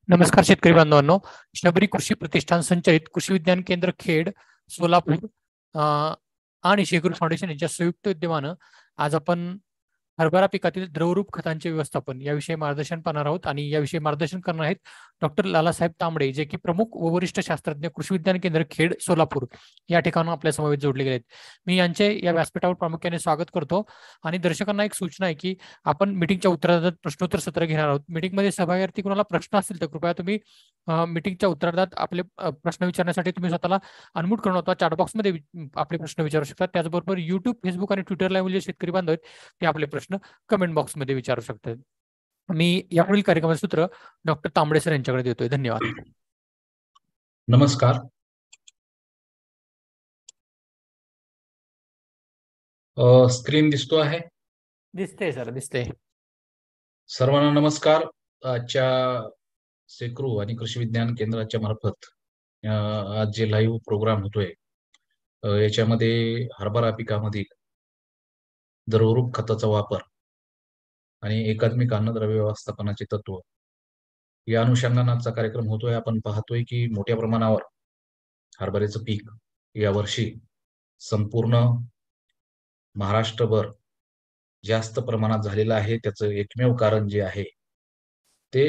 नमस्कार शेतकरी बांधवांनो. शबरी कृषी प्रतिष्ठान संचलित कृषी विज्ञान केंद्र खेड, सोलापूर आणि शेगुर फाउंडेशन यांच्या संयुक्त विद्यमानं आज आपण हरभरा पिकातील द्रवरूप खतांचे व्यवस्थापन याविषयी मार्गदर्शन पाहणार आहोत. आणि याविषयी मार्गदर्शन करणार आहेत डॉक्टर लालासाहेब तांबडे, जे की प्रमुख व वरिष्ठ शास्त्रज्ञ कृषी विज्ञान केंद्र खेड, सोलापूर या ठिकाणून आपल्या समवेत जोडले गेले आहेत. मी यांचे या व्यासपीठावर प्रामुख्याने स्वागत करतो. आणि दर्शकांना एक सूचना आहे की आपण मीटिंगच्या उत्तरार्धात प्रश्नोत्तर सत्र घेणार आहोत. मीटिंगमध्ये सहभागी कुणाला प्रश्न असतील तर कृपया तुम्ही मीटिंगच्या उत्तरार्धात आपले प्रश्न विचारण्यासाठी तुम्ही स्वतःला अनम्यूट करून अथवा चॅटबॉक्समध्ये आपले प्रश्न विचारू शकता. त्याचबरोबर युट्यूब, फेसबुक आणि ट्विटर लाईव्ह जे शेतकरी बांधव आहेत ते आपले प्रश्न कमेंट बॉक्समध्ये विचारू शकतात. मी यापुढील कार्यक्रमाचे सूत्र डॉक्टर तांबडे सर यांच्याकडे देतोय. धन्यवाद. नमस्कार. स्क्रीन दिसतो आहे? दिसते सर, दिसते. सर्वांना नमस्कार. आजच्या सेक्रू आणि कृषी विज्ञान केंद्राच्या मार्फत आज जे लाईव्ह प्रोग्राम होतोय याच्यामध्ये हरभरा पिकामधील द्रवरूप खताचा वापर आणि एकात्मिक अन्नद्रव्य व्यवस्थापनाचे तत्व या अनुषंगाने आजचा कार्यक्रम होतोय. आपण पाहतोय की मोठ्या प्रमाणावर हरभऱ्याचं पीक यावर्षी संपूर्ण महाराष्ट्रभर जास्त प्रमाणात झालेलं आहे. त्याचं एकमेव कारण जे आहे ते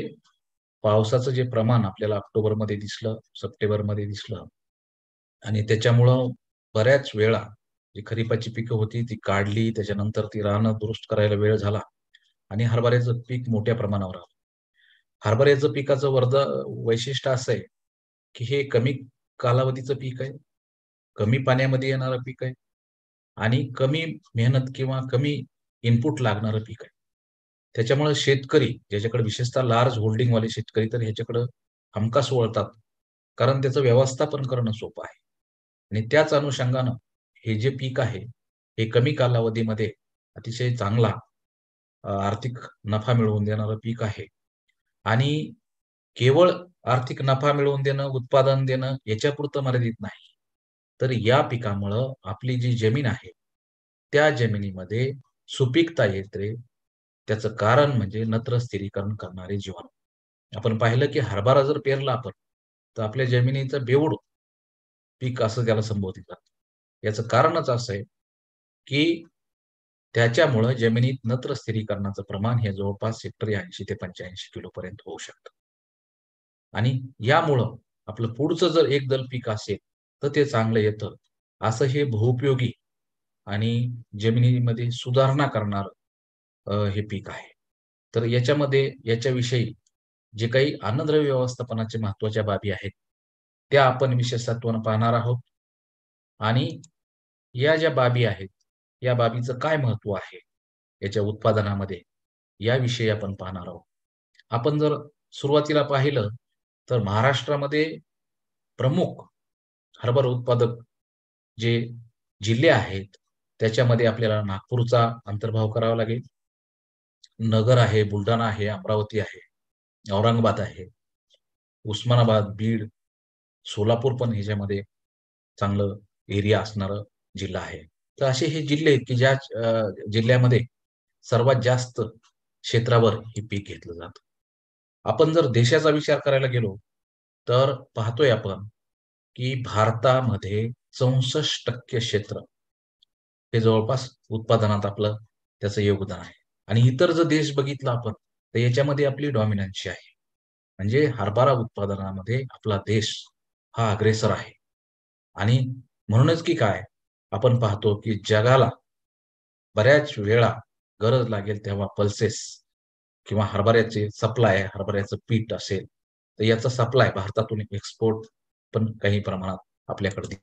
पावसाचं जे प्रमाण आपल्याला ऑक्टोबरमध्ये दिसलं, सप्टेंबरमध्ये दिसलं आणि त्याच्यामुळं बऱ्याच वेळा जी खरीपाची पिकं होती ती काढली, त्याच्यानंतर ती रानं दुरुस्त करायला वेळ झाला आणि हरभऱ्याचं पीक मोठ्या प्रमाणावर आलं. हरभऱ्याचं पिकाचं वैशिष्ट्य असं आहे की हे कमी कालावधीचं पीक आहे, कमी पाण्यामध्ये येणारं पीक आहे आणि कमी मेहनत किंवा कमी इनपुट लागणारं पीक आहे. त्याच्यामुळे शेतकरी ज्याच्याकडे विशेषतः लार्ज होल्डिंगवाले शेतकरी तर ह्याच्याकडे हमखास वळतात, कारण त्याचं व्यवस्थापन करणं सोपं आहे. आणि त्याच अनुषंगानं हे जे पीक आहे हे कमी कालावधीमध्ये अतिशय चांगला आर्थिक नफा मिळवून देणारं पीक आहे. आणि केवळ आर्थिक नफा मिळवून देणं, उत्पादन देणं याच्यापुरतं मर्यादित नाही, तर या पिकामुळं आपली जी जमीन आहे त्या जमिनीमध्ये सुपीकता येते. त्याचं कारण म्हणजे नत्र स्थिरीकरण करणारे जीवाणू. आपण पाहिलं की हरभरा जर पेरला आपण तर आपल्या जमिनीचं बेऊड पीक असं त्याला संबोधित जातं. याचं कारणच असं आहे की त्याच्यामुळं जमिनीत नत्र स्थिरीकरणाचं प्रमाण हे जवळपास हेक्टरी 80 ते 85 किलो पर्यंत होऊ शकतं. आणि यामुळं आपलं पुढचं जर एक दल पीक असेल तर ते चांगलं येतं. असं हे बहुउपयोगी आणि जमिनीमध्ये सुधारणा करणार हे पीक आहे. तर याच्याविषयी जे काही अन्नद्रव्य व्यवस्थापनाच्या महत्वाच्या बाबी आहेत त्या आपण विशेषत्वानं पाहणार आहोत. आणि या ज्या बाबी आहेत या बाबीचं काय महत्व आहे याच्या उत्पादनामध्ये याविषयी आपण पाहणार आहोत. आपण जर सुरुवातीला पाहिलं तर महाराष्ट्रामध्ये प्रमुख हरभरा उत्पादक जे जिल्हे आहेत त्याच्यामध्ये आपल्याला नागपूरचा अंतर्भाव करावा लागेल. नगर आहे, बुलढाणा आहे, अमरावती आहे, औरंगाबाद आहे, उस्मानाबाद, बीड, सोलापूर पण ह्याच्यामध्ये चांगलं एरिया असणारं जिल्हा आहे. तर असे हे जिल्हे आहेत की ज्या जिल्ह्यामध्ये सर्वात जास्त क्षेत्रावर हे पीक घेतलं जातं. आपण जर देशाचा विचार करायला गेलो तर पाहतोय आपण की भारतामध्ये 64% क्षेत्र हे जवळपास उत्पादनात आपलं त्याचं योगदान आहे. आणि इतर जर देश बघितला आपण तर याच्यामध्ये आपली डॉमिनन्सी आहे. म्हणजे हरभरा उत्पादनामध्ये आपला देश हा अग्रेसर आहे. आणि म्हणूनच की काय आपण पाहतो की जगाला बऱ्याच वेळा गरज लागेल तेव्हा पल्सेस किंवा हरभऱ्याचे सप्लाय, हरभऱ्याचं पीठ असेल तर याचा सप्लाय भारतातून एक्सपोर्ट पण काही प्रमाणात आपल्याकडे.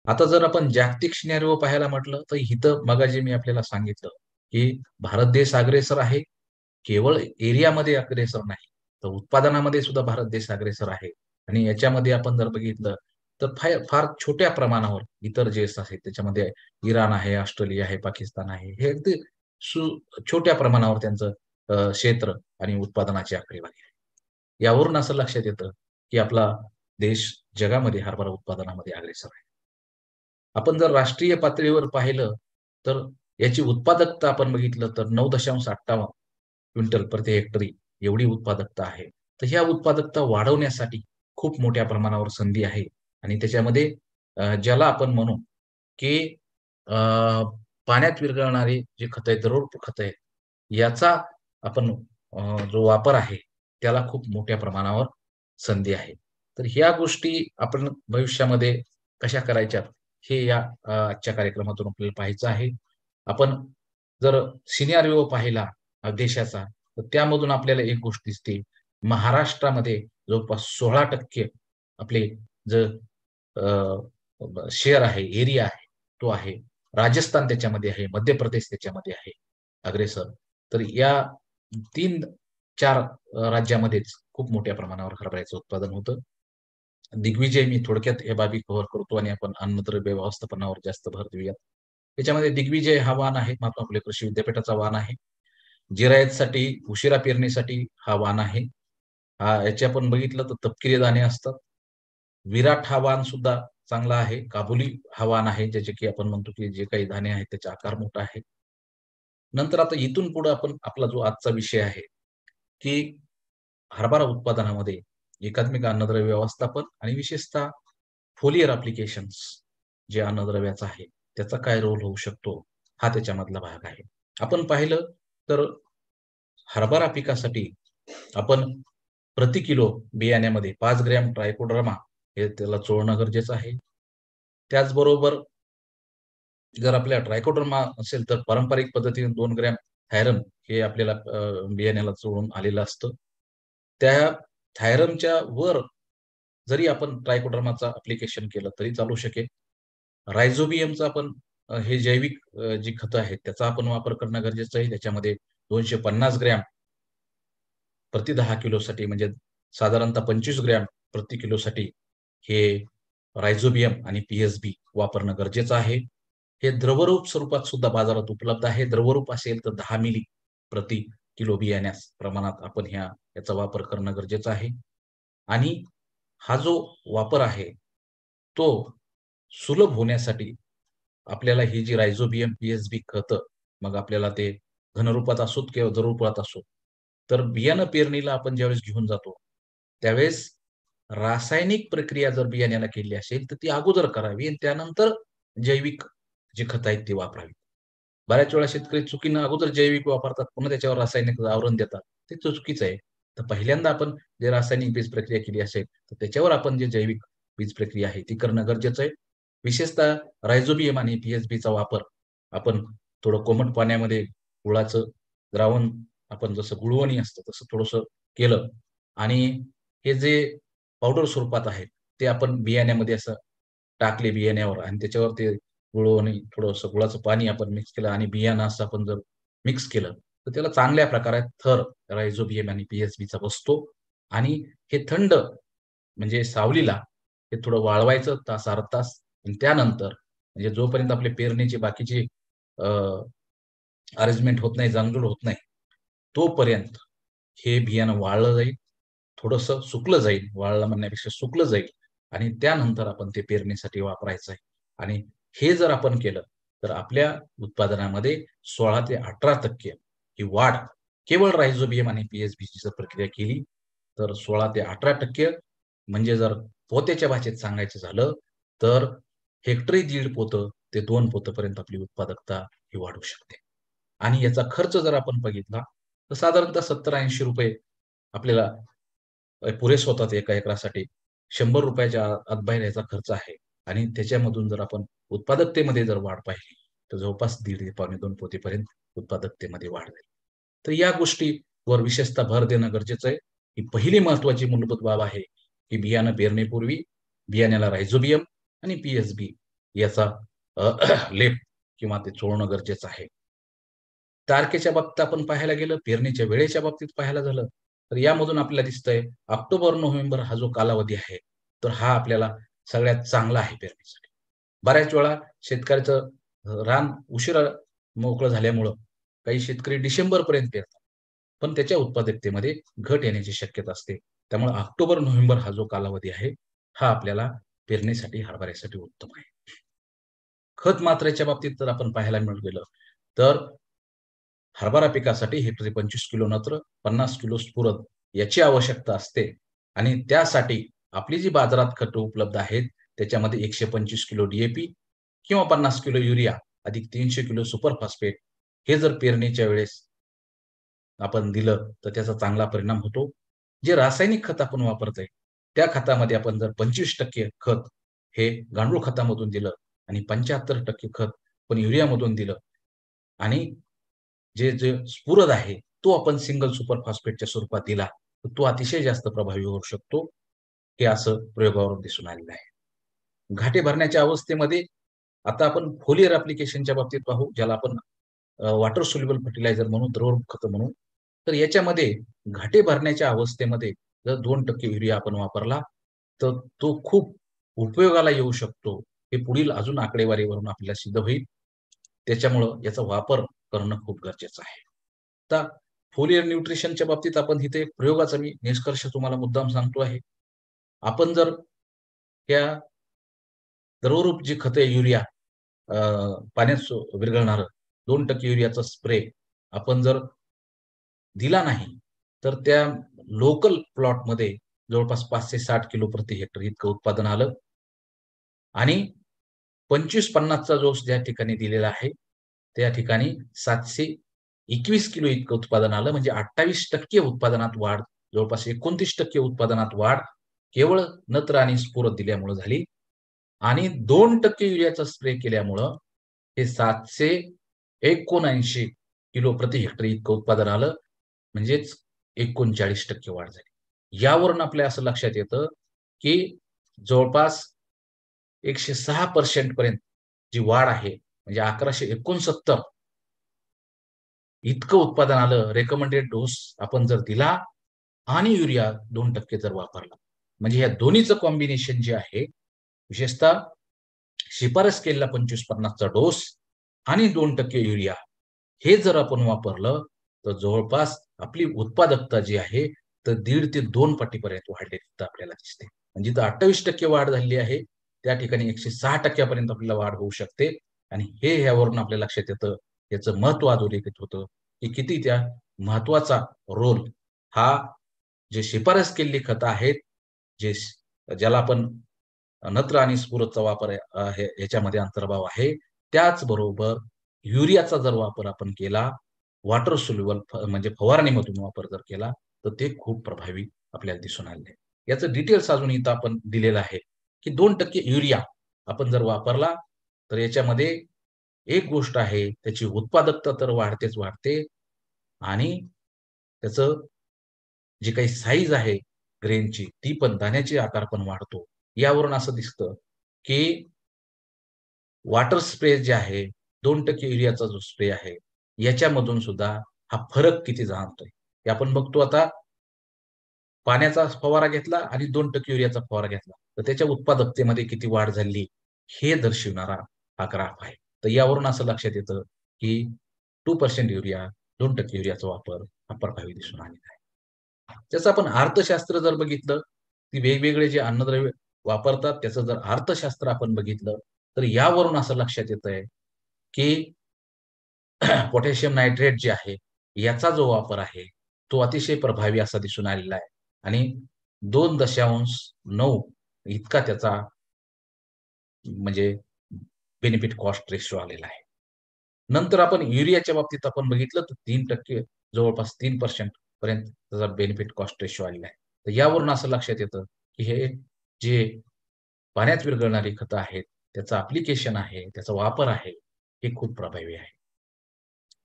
आता जर आपण जागतिक सिनेरिओ पाहायला म्हटलं तर इथं मगाशी मी आपल्याला सांगितलं की भारत देश अग्रेसर आहे. केवळ एरियामध्ये अग्रेसर नाही तर उत्पादनामध्ये सुद्धा भारत देश अग्रेसर आहे. आणि याच्यामध्ये आपण जर बघितलं तर फार छोट्या प्रमाणावर इतर देश आहेत त्याच्यामध्ये इराण आहे, ऑस्ट्रेलिया आहे, पाकिस्तान आहे. हे अगदी छोट्या प्रमाणावर त्यांचं क्षेत्र आणि उत्पादनाची आकडेवारी आहे. यावरून असं लक्षात येतं की आपला देश जगामध्ये हरभरा उत्पादनामध्ये अग्रेसर आहे. आपण जर राष्ट्रीय पातळीवर पाहिलं तर याची उत्पादकता आपण बघितलं तर 9.58 क्विंटल प्रति हेक्टरी एवढी उत्पादकता आहे. तर ह्या उत्पादकता वाढवण्यासाठी खूप मोठ्या प्रमाणावर संधी आहे आणि त्याच्यामध्ये ज्याला आपण म्हणू की पाण्यात विरघळणारे जे खत आहेत, द्रवरूप खत आहेत, याचा आपण जो वापर आहे त्याला खूप मोठ्या प्रमाणावर संधी आहे. तर ह्या गोष्टी आपण भविष्यामध्ये कशा करायच्यात हे या आजच्या कार्यक्रमातून आपल्याला पाहायचं आहे. आपण जर सिनारिओ पाहिला देशाचा, तर त्यामधून आपल्याला एक गोष्ट दिसते. महाराष्ट्रामध्ये जवळपास 16% आपले जे शेअर आहे, एरिया आहे, तो आहे. राजस्थान त्याच्यामध्ये आहे, मध्य प्रदेश त्याच्यामध्ये आहे अग्रेसर. तर या 3-4 राज्यामध्येच खूप मोठ्या प्रमाणावर हरभऱ्याचं उत्पादन होतं. दिग्विजय मी थोडक्यात या बाबी कव्हर करतो आणि आपण अन्नद्रव्य व्यवस्थापनावर जास्त भर देऊयात. त्याच्यामध्ये दिग्विजय हा वाण आहे, महात्मा फुले कृषी विद्यापीठाचा वाण आहे. जिरायतसाठी, उशिरा पेरणीसाठी हा वाण आहे. याचे आपण बघितलं तर तपकिरी दाणे असतात. विराट हा वाण सुद्धा चांगला आहे. काबुली हा वाण आहे, ज्याचे की आपण म्हणतो की जे काही दाणे आहेत त्याचा आकार मोठा आहे. नंतर आता इथून पुढे आपण आपला जो आजचा विषय आहे, की हरभरा उत्पादनामध्ये एकात्मिक अन्नद्रव्य व्यवस्थापन आणि विशेषतः फोलियर ॲप्लिकेशन्स जे अन्नद्रव्याचा आहे, त्याचा काय रोल होऊ शकतो, हा त्याच्यामधला भाग आहे. आपण पाहिलं तर हरभरा पिकासाठी आपण प्रति किलो बियाण्यामध्ये 5 ग्रॅम ट्रायकोडर्मा हे त्याला चोळणं गरजेचं आहे. त्याचबरोबर जर आपल्या ट्रायकोडर्मा असेल तर पारंपरिक पद्धतीने 2 ग्रॅम थायरम हे आपल्याला बियाण्याला चोळून आलेलं असतं. त्या थायरमच्या वर जरी आपण ट्रायकोडर्माचं ॲप्लिकेशन केलं तरी चालू शकेल. रायझोबियमचं आपण हे जैविक जी खतं आहेत त्याचा आपण वापर करणं गरजेचं आहे. त्याच्यामध्ये 250 ग्रॅम प्रति 10 किलोसाठी म्हणजे साधारणतः 25 ग्रॅम प्रति किलोसाठी हे रायझोबियम आणि पी-एस-बी वापरणं गरजेचं आहे. हे द्रवरूप स्वरूपात सुद्धा बाजारात उपलब्ध आहे. द्रवरूप असेल तर 10 मिली प्रति किलो बियाण्यास प्रमाणात आपण याचा वापर करणं गरजेचं आहे. आणि हा जो वापर आहे, तो सुलभ होण्यासाठी आपल्याला ही जी रायझोबियम, पी-एस-बी खतं, मग आपल्याला ते घनरूपात असोत किंवा द्रवरूपात असो, तर बियाणं पेरणीला आपण ज्यावेळेस घेऊन जातो, त्यावेळेस रासायनिक प्रक्रिया जर बियाण्याला केली असेल, तर ती अगोदर करावी आणि त्यानंतर जैविक जी खतं आहेत ती वापरावी. बऱ्याच वेळा शेतकरी चुकीनं अगोदर जैविक वापरतात, पुन्हा त्याच्यावर रासायनिक आवरण देतात. ते चुकीचं आहे. तर पहिल्यांदा आपण जे रासायनिक बीज प्रक्रिया केली असेल, तर त्याच्यावर आपण जे जैविक बीज प्रक्रिया आहे ती करणं गरजेचं आहे. विशेषतः रायझोबियम आणि पी-एस-बीचा वापर आपण थोडं कोमट पाण्यामध्ये गुळाचं द्रावण आपण जसं गुळवणी असतं तसं थोडंसं केलं आणि हे जे पावडर स्वरूपात आहेत, ते आपण बियाण्यामध्ये असं टाकले बियाण्यावर आणि त्याच्यावर ते गुळवणी थोडंसं गुळाचं पाणी आपण मिक्स केलं आणि बियाणं असं आपण जर मिक्स केलं, तर त्याला चांगल्या प्रकारे थर रायझोबियम आणि पी-एस-बीचा बसतो आणि हे थंड म्हणजे सावलीला हे थोडं वाळवायचं तास अर्धा तास आणि त्यानंतर म्हणजे जोपर्यंत आपले पेरणीचे बाकीचे अरेंजमेंट होत नाही, जांजूड होत नाही, तोपर्यंत हे बियाणं वाळलं जाईल, थोडंसं सुकलं जाईल, वाळलं म्हणण्यापेक्षा सुकलं जाईल आणि त्यानंतर आपण ते पेरणीसाठी वापरायचं आहे. आणि हे जर आपण केलं, तर आपल्या उत्पादनामध्ये 16 ते 18% ही वाढ केवळ रायझोबियम आणि पी-एस-बीची जर प्रक्रिया केली, तर 16 ते 18% म्हणजे जर पोत्याच्या भाषेत सांगायचं झालं, तर हेक्टरी 1.5 पोतं ते 2 पोतपर्यंत आपली उत्पादकता ही वाढू शकते. आणि याचा खर्च जर आपण बघितला, तर साधारणतः ₹70-80 आपल्याला पुरेसे होतात एका एकरासाठी. ₹100च्या आतबाहेर याचा खर्च आहे आणि त्याच्यामधून जर आपण उत्पादकतेमध्ये जर वाढ पाहिली, तर जवळपास 1.5 ते पावणे 2 पोतेपर्यंत उत्पादकतेमध्ये वाढ झाली. तर या गोष्टीवर विशेषतः भर देणं गरजेचं आहे. ही पहिली महत्त्वाची मूलभूत बाब आहे, की बियाणं पेरणीपूर्वी बियाण्याला रायझोबियम आणि पी-एस-बी याचा लेप किंवा ते चोळणं गरजेचं आहे. तारखेच्या बाबतीत आपण पाहायला गेलं, पेरणीच्या वेळेच्या बाबतीत पाहायला झालं, तर यामधून आपल्याला दिसतंय ऑक्टोबर-नोव्हेंबर हा जो कालावधी आहे, तर हा आपल्याला सगळ्यात चांगला आहे पेरणीसाठी. बऱ्याच वेळा शेतकऱ्याचं रान उशिरा मोकळं झाल्यामुळं काही शेतकरी डिसेंबरपर्यंत पेरतात. पण त्याच्या उत्पादकतेमध्ये घट येण्याची शक्यता असते. त्यामुळे ऑक्टोबर-नोव्हेंबर हा जो कालावधी आहे, हा आपल्याला पेरणीसाठी, हरभऱ्यासाठी उत्तम आहे. खत मात्रेच्या बाबतीत जर आपण पाहायला गेलं, तर हरभरा पिकासाठी हेक्टरी 25 किलो नत्र, 50 किलो स्फुरद याची आवश्यकता असते आणि त्यासाठी आपली जी बाजारात खतं उपलब्ध आहेत त्याच्यामध्ये 125 किलो DAP किंवा 50 किलो युरिया अधिक 300 किलो सुपर फॉस्फेट हे जर पेरणीच्या वेळेस आपण दिलं तर त्याचा चांगला परिणाम होतो. जे रासायनिक खत आपण वापरतोय त्या खतामध्ये आपण जर 25% खत हे गांडूळ खतामधून दिलं आणि 75% खत पण युरियामधून दिलं आणि जे स्फुरद आहे तो आपण सिंगल सुपर फॉस्फेटच्या स्वरूपात दिला तर तो अतिशय जास्त प्रभावी होऊ शकतो. हे असं प्रयोगावरून दिसून आलेलं आहे. घाटे भरण्याच्या अवस्थेमध्ये आता आपण फोलियर ॲप्लिकेशनच्या बाबतीत पाहू, ज्याला आपण वॉटर सोल्युबल फर्टिलायझर म्हणून, द्रवरूप खतं म्हणू. तर याच्यामध्ये घाटे भरण्याच्या अवस्थेमध्ये जर 2% युरिया आपण वापरला, तर तो खूप उपयोगाला येऊ शकतो. हे पुढील अजून आकडेवारीवरून आपल्याला सिद्ध होईल. त्याच्यामुळं याचा वापर करणं खूप गरजेचं आहे. आता फोलियर न्यूट्रिशनच्या बाबतीत आपण इथे एक प्रयोगाचा मी निष्कर्ष तुम्हाला मुद्दाम सांगतो आहे. आपण जर त्या द्रवरूप जी खतं आहे युरिया पाण्यात विरघळणारं 2% युरियाचा स्प्रे आपण जर दिला नाही, तर त्या लोकल प्लॉटमध्ये जवळपास 560 किलो प्रति हेक्टर इतकं उत्पादन आलं आणि 25-50चा डोस ज्या ठिकाणी दिलेला आहे, त्या ठिकाणी 721 किलो इतकं उत्पादन आलं. म्हणजे 28% उत्पादनात वाढ, जवळपास 29% उत्पादनात वाढ केवळ नत्र आणि स्फुरद दिल्यामुळे झाली आणि 2% युरियाचा स्प्रे केल्यामुळं हे 779 किलो प्रति हेक्टर इतकं उत्पादन आलं. म्हणजेच 39% वाढ झाली. यावरून आपल्या असं लक्षात येतं, की जवळपास 106% पर्यंत जी वाढ आहे, म्हणजे 1169 इतकं उत्पादन आलं. रेकमेंडेड डोस आपण जर दिला आणि युरिया 2% जर वापरला, म्हणजे या दोन्हीचं कॉम्बिनेशन जे आहे, विशेषतः शिफारस केलेला 25-50चा डोस आणि 2% युरिया हे जर आपण वापरलं, तर जवळपास आपली उत्पादकता जी आहे, तर 1.5 ते 2 पटीपर्यंत वाढलेली आपल्याला दिसते. म्हणजे जिथं 28% वाढ झालेली आहे, त्या ठिकाणी 106% पर्यंत आपल्याला वाढ होऊ शकते आणि हे यावरून आपल्या लक्षात येतं, याचं महत्त्व अधोरेखित होतं, की किती त्या महत्त्वाचा रोल हा जे शिफारस केलेली खतं आहेत, जे ज्याला आपण नत्र आणि स्फुरदचा वापर ह्याच्यामध्ये अंतर्भाव आहे. त्याचबरोबर युरियाचा जर वापर आपण केला, वॉटर सोल्युबल म्हणजे फवारणीमधून वापर जर केला, तर ते खूप प्रभावी आपल्याला दिसून आलेलं आहे. याचं डिटेल्स अजून इथं आपण दिलेलं आहे, की 2% युरिया आपण जर वापरला, तर याच्यामध्ये एक गोष्ट आहे, त्याची उत्पादकता तर वाढतेच वाढते आणि त्याचं जी काही साईज आहे ग्रेनची, ती पण दाण्याचे आकार पण वाढतो. यावरून असं दिसतं, की वॉटर स्प्रे जे आहे, 2% युरियाचा जो स्प्रे आहे, याच्यामधून सुद्धा हा फरक किती जाणवतोय. हे आपण बघतो आता पाण्याचा फवारा घेतला आणि 2% युरियाचा फवारा घेतला, तर त्याच्या उत्पादकतेमध्ये किती वाढ झाली, हे दर्शविणारा हा ग्राफ आहे. तर यावरून असं लक्षात येतं, की 2% युरिया, 2% युरियाचा वापर हा प्रभावी दिसून आलेला आहे. त्याचं आपण अर्थशास्त्र जर बघितलं, की वेगवेगळे जे अन्नद्रव्य वापरतात, त्याचं जर अर्थशास्त्र आपण बघितलं, तर यावरून असं लक्षात येतंय, की पोटॅशियम नायट्रेट जे आहे, याचा जो वापर आहे, तो अतिशय प्रभावी असा दिसून आलेला आहे आणि 2.9 इतका त्याचा म्हणजे बेनिफिट कॉस्ट रेशो आलेला आहे. नंतर आपण युरियाच्या बाबतीत आपण बघितलं तर 3% जवळपास 3% पर्यंत त्याचा बेनिफिट कॉस्ट रेशो आलेला आहे. तर यावरून असं लक्षात येतं, की हे जे पाण्यात विरघळणारी खतं आहेत, त्याचं ॲप्लिकेशन आहे, त्याचा वापर आहे, हे खूप प्रभावी आहे.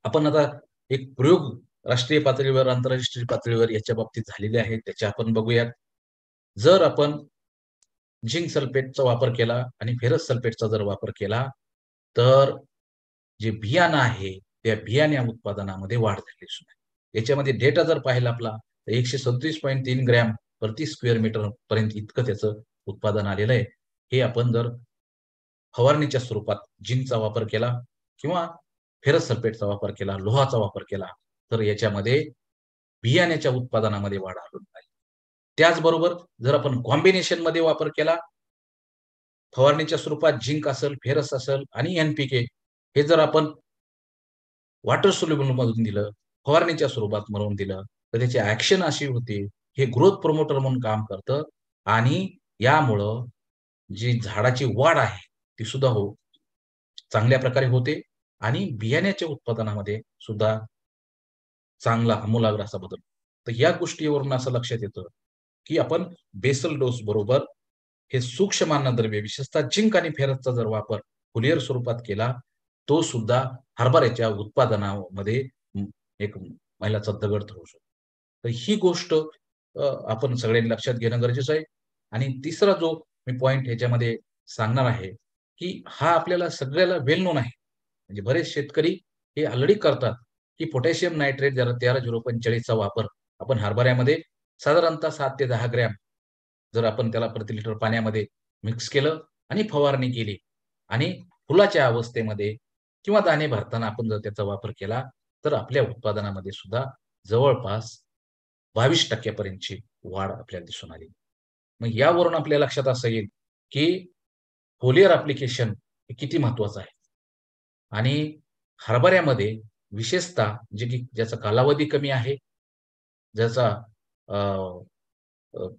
आपण आता एक प्रयोग राष्ट्रीय पातळीवर, आंतरराष्ट्रीय पातळीवर याच्या बाबतीत झालेले आहेत, त्याचे आपण बघूयात. जर आपण झिंक सल्फेटचा वापर केला आणि फेरस सल्फेटचा जर वापर केला, तर जे बियाणं आहे, त्या बियाण्या उत्पादनामध्ये वाढ झाली दिसून आली. याच्यामध्ये डेटा जर पाहिला आपला, तर 137.3 ग्रॅम प्रति स्क्वेअर मीटर पर्यंत इतकं त्याचं उत्पादन आलेलं आहे. हे आपण जर फवारणीच्या स्वरूपात झिंकचा वापर केला किंवा फेरस सल्फेटचा वापर केला, लोहाचा वापर केला, तर याच्यामध्ये बियाण्याच्या उत्पादनामध्ये वाढ आढळून आली. त्याचबरोबर जर आपण कॉम्बिनेशनमध्ये वापर केला, फवारणीच्या स्वरूपात झिंक असेल, फेरस असेल आणि NPK हे जर आपण वॉटर सोल्युबल मधून दिलं, फवारणीच्या स्वरूपात म्हणून दिलं, तर त्याची ॲक्शन अशी होती, हे ग्रोथ प्रमोटर म्हणून काम करतं आणि यामुळं जी झाडाची वाढ आहे ती सुद्धा चांगल्या प्रकारे होते आणि बियाण्याच्या उत्पादनामध्ये सुद्धा चांगला आमूलाग्र असा बदल. तर या गोष्टीवरून असं लक्षात येतं, की आपण बेसल डोस बरोबर हे सूक्ष्म अन्नद्रव्य विशेषतः झिंक आणि फेरसचा जर वापर फुलियर स्वरूपात केला, तो सुद्धा हरभऱ्याच्या उत्पादनामध्ये एक मैलाचा दगड ठरू शकतो. तर ही गोष्ट आपण सगळ्यांनी लक्षात घेणं गरजेचं आहे. आणि तिसरा जो मी पॉइंट ह्याच्यामध्ये सांगणार आहे, की हा आपल्याला सगळ्याला वेल नोन आहे. म्हणजे बरेच शेतकरी हे ऑलरेडी करतात, की पोटॅशियम नायट्रेट जरा 13,045 चा वापर आपण हरभऱ्यामध्ये साधारणतः 7 ते 10 ग्रॅम जर आपण त्याला प्रति लिटर पाण्यामध्ये मिक्स केलं आणि फवारणी केली आणि फुलाच्या अवस्थेमध्ये किंवा दाणे भरताना आपण जर त्याचा वापर केला, तर आपल्या उत्पादनामध्ये सुद्धा जवळपास 22% पर्यंतची वाढ आपल्याला दिसून आली. मग यावरून आपल्या लक्षात असं येईल, की फोलियर ॲप्लिकेशन हे किती महत्वाचं आहे. आणि हरभऱ्यामध्ये विशेषतः जे की ज्याचा कालावधी कमी आहे, ज्याचा अ,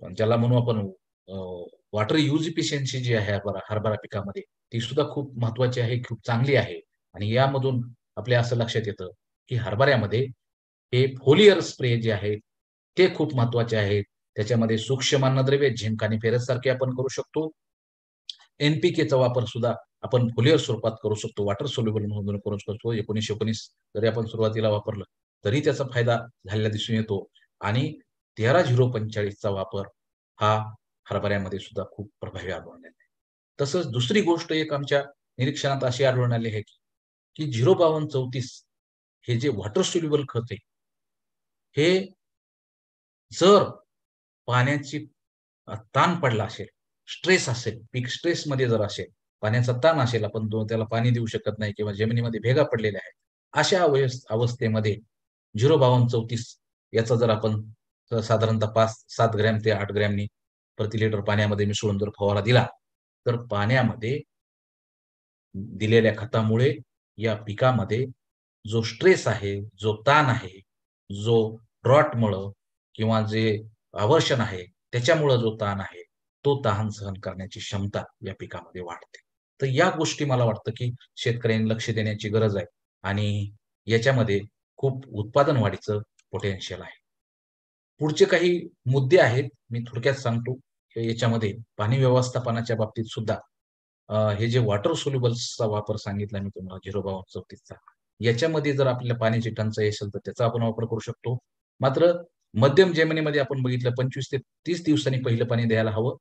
ज्याला म्हणू आपण वॉटर यूज इफिशियन्सी जी आहे हरभरा हरभरा पिकामध्ये, ती सुद्धा खूप महत्वाची आहे, खूप चांगली आहे. आणि यामधून आपल्या असं लक्षात येतं, की हरभऱ्यामध्ये हे फोलियर स्प्रे जे आहे, ते खूप महत्वाचे आहेत. त्याच्यामध्ये सूक्ष्म अन्नद्रव्य, झिंक आणि फेरस सारखे आपण करू शकतो. एन-पी-केचा वापर सुद्धा आपण फोलियर स्वरूपात करू शकतो. वॉटर सोल्युबल म्हणून करू शकतो. 1919 जरी आपण सुरुवातीला वापरलं, तरी त्याचा फायदा झालेला दिसून येतो. आणि 13,045 चा वापर हा हरभऱ्यामध्ये सुद्धा खूप प्रभावी आढळून आलेला आहे. तसंच दुसरी गोष्ट एक आमच्या निरीक्षणात अशी आढळून आली आहे, की 05234 हे जे वॉटर सोल्युबल खत आहे, हे जर पाण्याची ताण पडला असेल, स्ट्रेस असेल, पीक स्ट्रेसमध्ये जर असेल, पाण्याचा ताण असेल, आपण त्याला पाणी देऊ शकत नाही किंवा जमिनीमध्ये भेगा पडलेल्या आहेत. अशा अवस्थेमध्ये 05234 याचा जर आपण साधारणतः 5-7 ग्रॅम ते 8 ग्रॅमनी प्रति लिटर पाण्यामध्ये मिसळून जर फवारा दिला, तर पाण्यामध्ये दिलेल्या खतामुळे या पिकामध्ये जो स्ट्रेस आहे, जो ताण आहे, जो ड्रॉटमुळं किंवा जे अवर्षण आहे, त्याच्यामुळं जो ताण आहे, तो ताण सहन करण्याची क्षमता या पिकामध्ये वाढते. तर या गोष्टी मला वाटतं, की शेतकऱ्यांनी लक्ष देण्याची गरज आहे आणि याच्यामध्ये खूप उत्पादन वाढीचं पोटेन्शियल आहे. पुढचे काही मुद्दे आहेत, मी थोडक्यात सांगतो. याच्यामध्ये पाणी व्यवस्थापनाच्या बाबतीत सुद्धा हे जे वॉटर सोल्युबल्सचा वापर सांगितला मी तुम्हाला 05234 चा. याच्यामध्ये जर आपल्याला पाण्याची टंचाई असेल, तर त्याचा आपण वापर करू शकतो. मात्र मध्यम जमिनीमध्ये आपण बघितलं 25 ते 30 दिवसांनी पहिलं पाणी द्यायला हवं.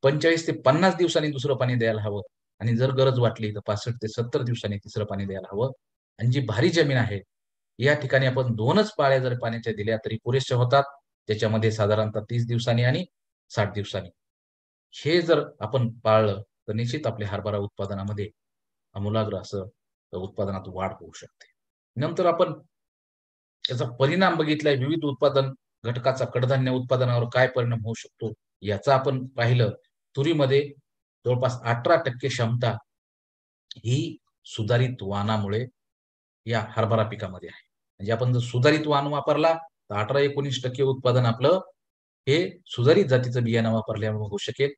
45 ते 50 दिवसांनी दुसरं पाणी द्यायला हवं आणि जर गरज वाटली तर 65 ते 70 दिवसांनी तिसरं पाणी द्यायला हवं. आणि जी भारी जमीन आहे, या ठिकाणी आपण 2च पाळ्या जर पाण्याच्या दिल्या तरी पुरेशा होतात. त्याच्यामध्ये साधारणतः 30 दिवसांनी आणि 60 दिवसांनी. हे जर आपण पाळलं, तर निश्चित आपल्या हरभरा उत्पादनामध्ये आमूलाग्र असं उत्पादनात वाढ होऊ शकते. नंतर आपण त्याचा परिणाम बघितलाय विविध उत्पादन घटकाचा कडधान्य उत्पादनावर काय परिणाम होऊ शकतो, याचा आपण पाहिलं. तुरीमध्ये जवळपास 18% क्षमता ही सुधारित वाणामुळे या हरभरा पिकामध्ये आहे. म्हणजे आपण जर सुधारित वाण वापरला, तर 18-19% उत्पादन आपलं हे सुधारित जातीचं बियाणं वापरल्यामुळे होऊ शकेल.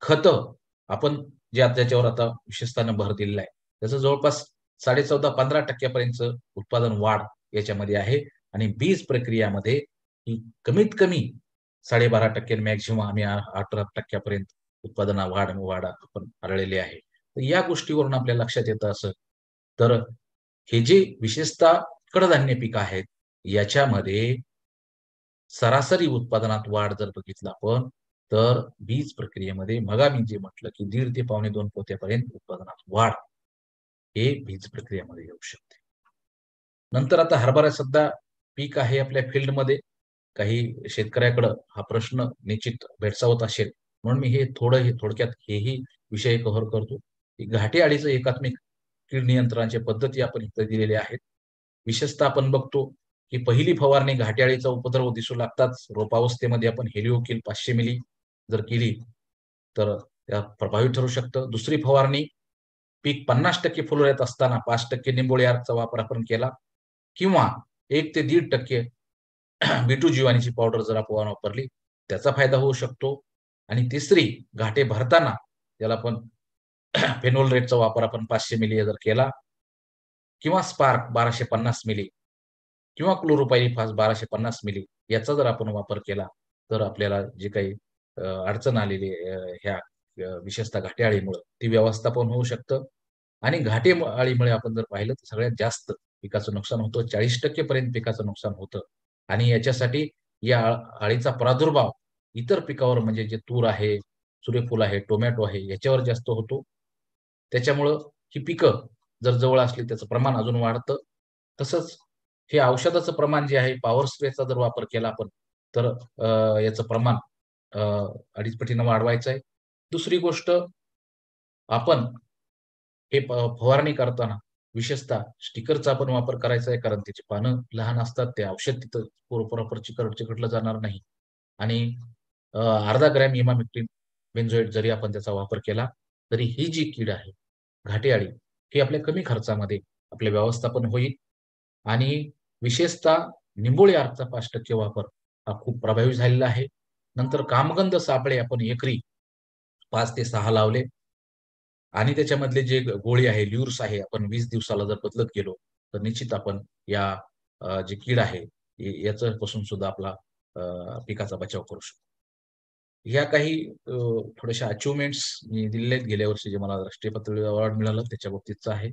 खतं आपण ज्याच्यावर आता विशेषतःनं भर दिलेला आहे, त्याचं जवळपास 14.5-15% पर्यंतचं उत्पादन वाढ याच्यामध्ये आहे. आणि बीज प्रक्रियामध्ये ही कमीत कमी 12.5% मॅक्सिमम आम्ही 18% पर्यंत वाढ आपण आढळलेली आहे. तर या गोष्टीवरून आपल्या लक्षात येतं असं, तर हे जे विशेषतः कडधान्य पिकं आहेत, याच्यामध्ये सरासरी उत्पादनात वाढ जर बघितलं आपण, तर बीज प्रक्रियेमध्ये मग मी जे म्हटलं, की 1.5 ते पावणे 2 पोत्यापर्यंत उत्पादनात वाढ हे बीज प्रक्रियेमध्ये येऊ शकते. नंतर आता हरभरा सध्या पीक आहे आपल्या फील्डमध्ये. काही शेतकऱ्याकडं हा प्रश्न निश्चित भेडसावत असेल, म्हणून मी हे थोडक्यात हेही विषय कव्हर करतो, की घाटे अळीचं एकात्मिक कीड नियंत्रणाच्या पद्धती आपण इथं दिलेल्या आहेत. विशेषतः आपण बघतो, की पहिली फवारणी घाटे अळीचा उपद्रव दिसू लागताच रोपावस्थेमध्ये आपण हेलिओकिल 500 मिली जर केली, तर त्या प्रभावी ठरू शकतं. दुसरी फवारणी पीक 50% फुलोऱ्यात असताना 5% निंबोळी अर्कचा वापर आपण केला किंवा 1 ते 1.5% B2 जीवाणूची पावडर जर आपण वापरली त्याचा फायदा होऊ शकतो. आणि तिसरी, घाटे भरताना त्याला आपण फेनोल रेटचा वापर आपण 500 मिली जर केला किंवा स्पार्क 1250 मिली किंवा क्लोरोपायरीफास 1250 मिली याचा जर आपण वापर केला तर आपल्याला जे काही अडचण आलेली ह्या विशेषतः घाटे अळीमुळे ती व्यवस्थापन होऊ शकतं. आणि घाटे अळीमुळे आपण जर पाहिलं तर सगळ्यात जास्त पिकाचं नुकसान होतं. 40% पर्यंत पिकाचं नुकसान होतं. आणि याच्यासाठी या अळीचा प्रादुर्भाव इतर पिकावर म्हणजे जे तूर आहे, सूर्यफूल आहे, टोमॅटो आहे याच्यावर जास्त होतो. त्याच्यामुळं ही पिकं जर जवळ असली त्याचं प्रमाण अजून वाढतं. तसंच हे औषधाचं प्रमाण जे आहे पॉवर स्प्रेचा जर वापर केला आपण तर याचं प्रमाण अ, 2.5 पटीनं वाढवायचं आहे. दुसरी गोष्ट आपण हे फवारणी करताना विशेषतः स्टिकरचा आपण वापर करायचा आहे कारण त्याची पानं लहान असतात. ते औषध तिथं प्रॉपर चिकटलं जाणार नाही. आणि अर्धा ग्रॅम इमामेक्टिन बेन्झोएट जरी आपण त्याचा वापर केला तरी ही जी कीड आहे घाटे अळी ही आपल्या कमी खर्चामध्ये आपले व्यवस्थापन होईल. आणि विशेषतः निंबोळी अर्कचा 5% वापर हा खूप प्रभावी झालेला आहे. नंतर कामगंध सापळे आपण एकरी 5 ते 6 लावले आणि त्याच्यामधले जे गोळी आहे, ल्युर्स आहे, आपण 20 दिवसाला जर बदलत गेलो, तर निश्चित आपण या जी कीड आहे, याच्यापासून सुद्धा आपला पिकाचा बचाव करू शकतो. ह्या काही थोड्याशा अचिव्हमेंट्स मी दिलेल्या आहेत गेल्या वर्षी जे मला राष्ट्रीय पातळीवर अवॉर्ड मिळालं त्याच्या बाबतीतचं आहे.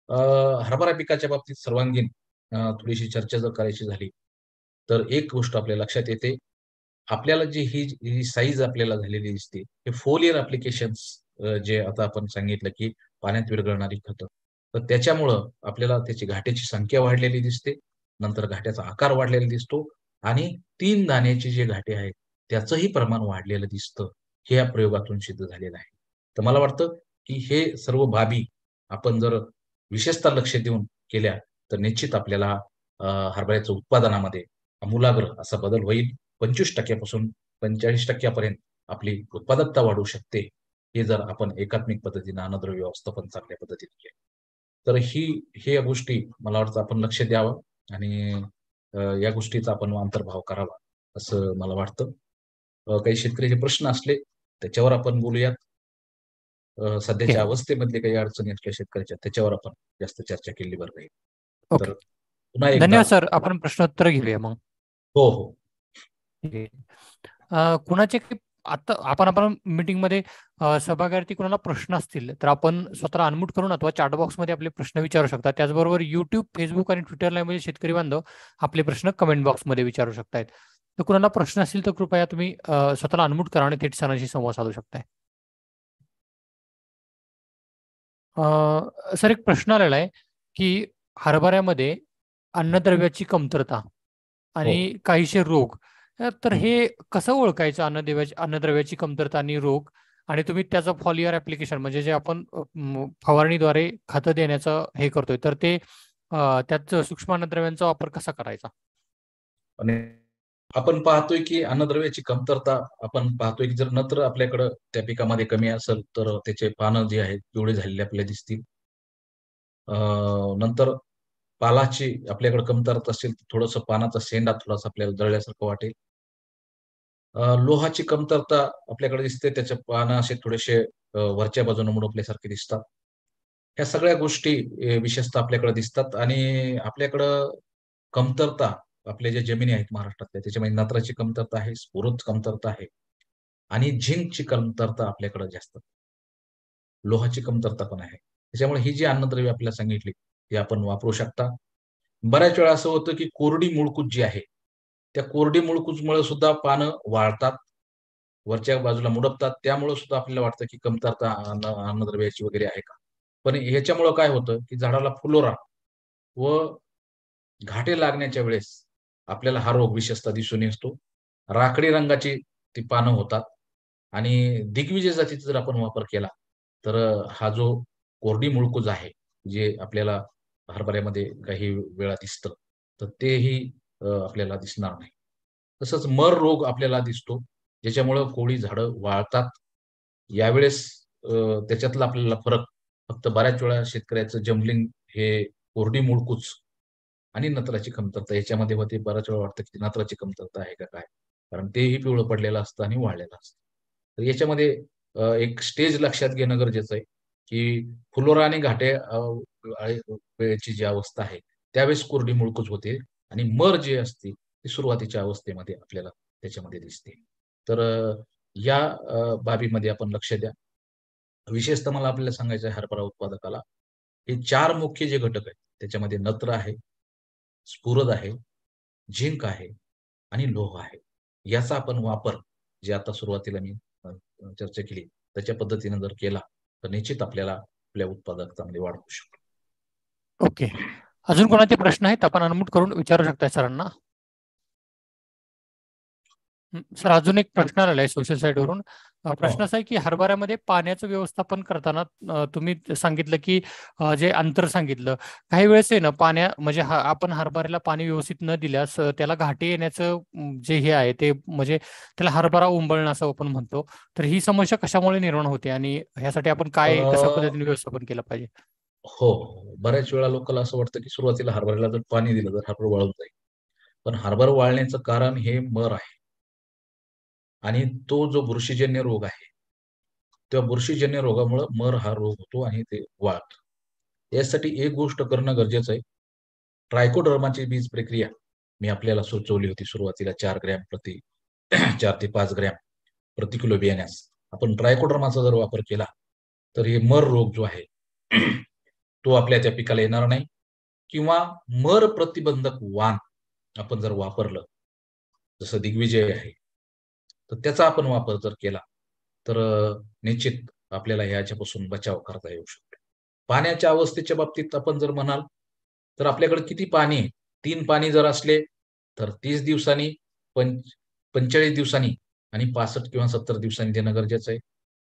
अ, हरभरा पिकाच्या बाबतीत सर्वांगीण थोडीशी चर्चा जर करायची झाली, तर एक गोष्ट आपल्या लक्षात येते. आपल्याला जी ही साईज आपल्याला झालेली दिसते, हे फोलियर ॲप्लिकेशन्स जे आता आपण सांगितलं, की पाण्यात विरघळणारी खतं. तर त्याच्यामुळं आपल्याला त्याची घाट्याची संख्या वाढलेली दिसते. नंतर घाट्याचा आकार वाढलेला दिसतो आणि 3 दाण्याचे जे घाटे आहेत, त्याचंही प्रमाण वाढलेलं दिसतं. हे या प्रयोगातून सिद्ध झालेलं आहे. तर मला वाटतं, की हे सर्व बाबी आपण जर विशेषतः लक्ष देऊन केल्या, तर निश्चित आपल्याला हरभऱ्याच्या उत्पादनामध्ये आमूलाग्र असा बदल होईल. 25% पासून 45% पर्यंत आपली उत्पादकता वाढू शकते. हे जर आपण एकात्मिक पद्धतीने अन्नद्रव्य व्यवस्थापन चांगल्या पद्धतीने केलं. तर हे या गोष्टी मला वाटतं आपण लक्ष द्यावं आणि या गोष्टीचा आपण अंतर्भाव करावा, असं मला वाटतं. काही शेतकऱ्याचे प्रश्न असले त्याच्यावर आपण बोलूयात. ओके. सध्याच्या अवस्थेमधले काही अडचणी असल्या शेतकऱ्याच्या त्याच्यावर आपण जास्त चर्चा केली बरं राहील. ओके. तर पुन्हा एकदा धन्यवाद सर. आपण प्रश्नोत्तर घेऊया मग. हो, हो. ठीक आहे. कुणाचे आता आपण मीटिंगमध्ये सभागार्थी कोणाला प्रश्न असतील तर आपण स्वतःला अनम्यूट करून अथवा चॅट बॉक्समध्ये आपले प्रश्न विचारू शकता. त्याचबरोबर युट्यूब, फेसबुक आणि ट्विटर लाईव्हमध्ये शेतकरी बांधव आपले प्रश्न कमेंट बॉक्समध्ये विचारू शकतायत. तर कुणाला प्रश्न असतील तर कृपया तुम्ही स्वतःला अनम्यूट करा आणि थेट सरांशी संवाद साधू शकताय. सर एक प्रश्न आलेला आहे की हरभऱ्यामध्ये अन्नद्रव्याची कमतरता हो. आणि काहीशे रोग, तर हं. हे कसं ओळखायचं अन्नद्रव्याची कमतरता आणि रोग, आणि तुम्ही त्याचं फॉलियर ऍप्लिकेशन म्हणजे जे आपण फवारणीद्वारे खतं देण्याचं हे करतोय तर ते त्यात सूक्ष्म अन्नद्रव्यांचा वापर कसा करायचा? आणि आपण पाहतोय की अन्नद्रव्याची कमतरता आपण पाहतोय की जर नत्र आपल्याकडं त्या पिकामध्ये कमी असेल तर त्याचे पानं जे आहेत पिवळे झालेले आपल्याला दिसतील. नंतर पालाची आपल्याकडे कमतरता असेल तर थोडंसं पानाचा शेंडा थोडासा आपल्याला जळल्यासारखं वाटेल. लोहाची कमतरता आपल्याकडे दिसते. त्याचे पानं असे थोडेसे वरच्या बाजूने मुडपल्यासारखे दिसतात. ह्या सगळ्या गोष्टी विशेषतः आपल्याकडे दिसतात आणि आपल्याकडं कमतरता आपल्या ज्या जमिनी आहेत महाराष्ट्रातल्या त्याच्यामध्ये नत्राची कमतरता आहे, स्फुरद कमतरता आहे आणि झिंकची कमतरता आपल्याकडे जास्त. लोहाची कमतरता पण आहे. त्याच्यामुळे ही जी अन्नद्रव्ये आपल्याला सांगितली, ती आपण वापरू शकता. बऱ्याच वेळा असं होतं, की कोरडी मुळकूज जी आहे, त्या कोरडी मुळकूजमुळे सुद्धा पानं वाळतात, वरच्या बाजूला मुडपतात. त्यामुळे सुद्धा आपल्याला वाटतं, की कमतरता अन्नद्रव्याची वगैरे आहे का? पण ह्याच्यामुळं काय होतं, की झाडाला फुलोरा व घाटे लागण्याच्या वेळेस आपल्याला हा रोग विशेषतः दिसून येतो. राखाडी रंगाची ती पानं होतात आणि दिग्विजय जातीचा जर आपण वापर केला, तर हा जो कोरडी मुळकूज आहे, जे आपल्याला हरभऱ्यामध्ये काही वेळा दिसतं, तर तेही आपल्याला दिसणार नाही. तसंच मर रोग आपल्याला दिसतो, ज्याच्यामुळं कोळी झाडं वाळतात. यावेळेस त्याच्यातला आपल्याला फरक फक्त बऱ्याच वेळा शेतकऱ्याचं जंबलिंग हे कोरडी मुळकूज आणि नत्राची कमतरता याच्यामध्ये होते. बऱ्याच वेळा वाटतं की नत्राची कमतरता आहे का काय, कारण तेही पिवळं पडलेलं असतं आणि वाळलेलं असतं. तर याच्यामध्ये एक स्टेज लक्षात घेणं गरजेचं आहे की फुलोरा आणि घाटे वेळेची जी अवस्था आहे त्यावेळेस कोरडी मुळकूच होते आणि मर जी असते ती सुरुवातीच्या अवस्थेमध्ये आपल्याला त्याच्यामध्ये दिसते. तर या बाबीमध्ये आपण लक्ष द्या. विशेषतः मला आपल्याला सांगायचं आहे हरभरा उत्पादकाला, हे 4 मुख्य जे घटक आहेत त्याच्यामध्ये नत्र आहे, स्फुरद आहे, झिंक आहे आणि लोह आहे. याचा आपण वापर जे आता सुरुवातीला मी चर्चा केली त्याच्या पद्धतीने जर केला तर निश्चित आपल्याला आपल्या उत्पादक चांगले वाढवू शकतो. ओके. अजून कोणाचे प्रश्न आहेत आपण अनम्यूट करून विचारू शकताय सरांना. सर अजून एक प्रश्न आलेला आहे सोशल साईडवरून. प्रश्न असा आहे की हरभऱ्यामध्ये पाण्याचं व्यवस्थापन करताना तुम्ही सांगितलं की जे अंतर सांगितलं, काही वेळेस आहे ना म्हणजे आपण हरभऱ्याला पाणी व्यवस्थित न दिल्यास त्याला घाटे येण्याचं जे हे आहे ते म्हणजे त्याला हरभरा उंबळणं असं आपण म्हणतो. तर ही समस्या कशामुळे निर्माण होते आणि ह्यासाठी आपण काय कशा पद्धतीने व्यवस्थापन केलं पाहिजे? हो, बऱ्याच वेळा लोकांना असं वाटतं की सुरुवातीला हरभऱ्याला जर पाणी दिलं तर हरभरा वाळून जाईल. पण हरभरा वाळण्याचं कारण हे मर आहे आणि तो जो बुरशीजन्य रोग आहे त्या बुरशीजन्य रोगामुळे मर हा रोग होतो आणि ते वाळतं. यासाठी एक गोष्ट करणं गरजेचं आहे. ट्रायकोडर्माची बीज प्रक्रिया मी आपल्याला सुचवली होती सुरुवातीला 4 ग्रॅम प्रति 4 ते 5 ग्रॅम प्रति किलो बियाण्यास आपण ट्रायकोडर्माचा जर वापर केला तर हे मर रोग जो आहे तो आपल्या त्या पिकाला येणार नाही. किंवा मर प्रतिबंधक वाण आपण जर वापरलं जसं दिग्विजय आहे तर त्याचा आपण वापर जर केला तर निश्चित आपल्याला याच्यापासून बचाव करता येऊ शकतो. पाण्याच्या अवस्थेच्या बाबतीत आपण जर म्हणाल तर आपल्याकडे किती पाणी आहे? 3 पाणी जर असले तर 30 दिवसांनी 45 दिवसांनी आणि 65 किंवा 70 दिवसांनी देणं गरजेचं आहे.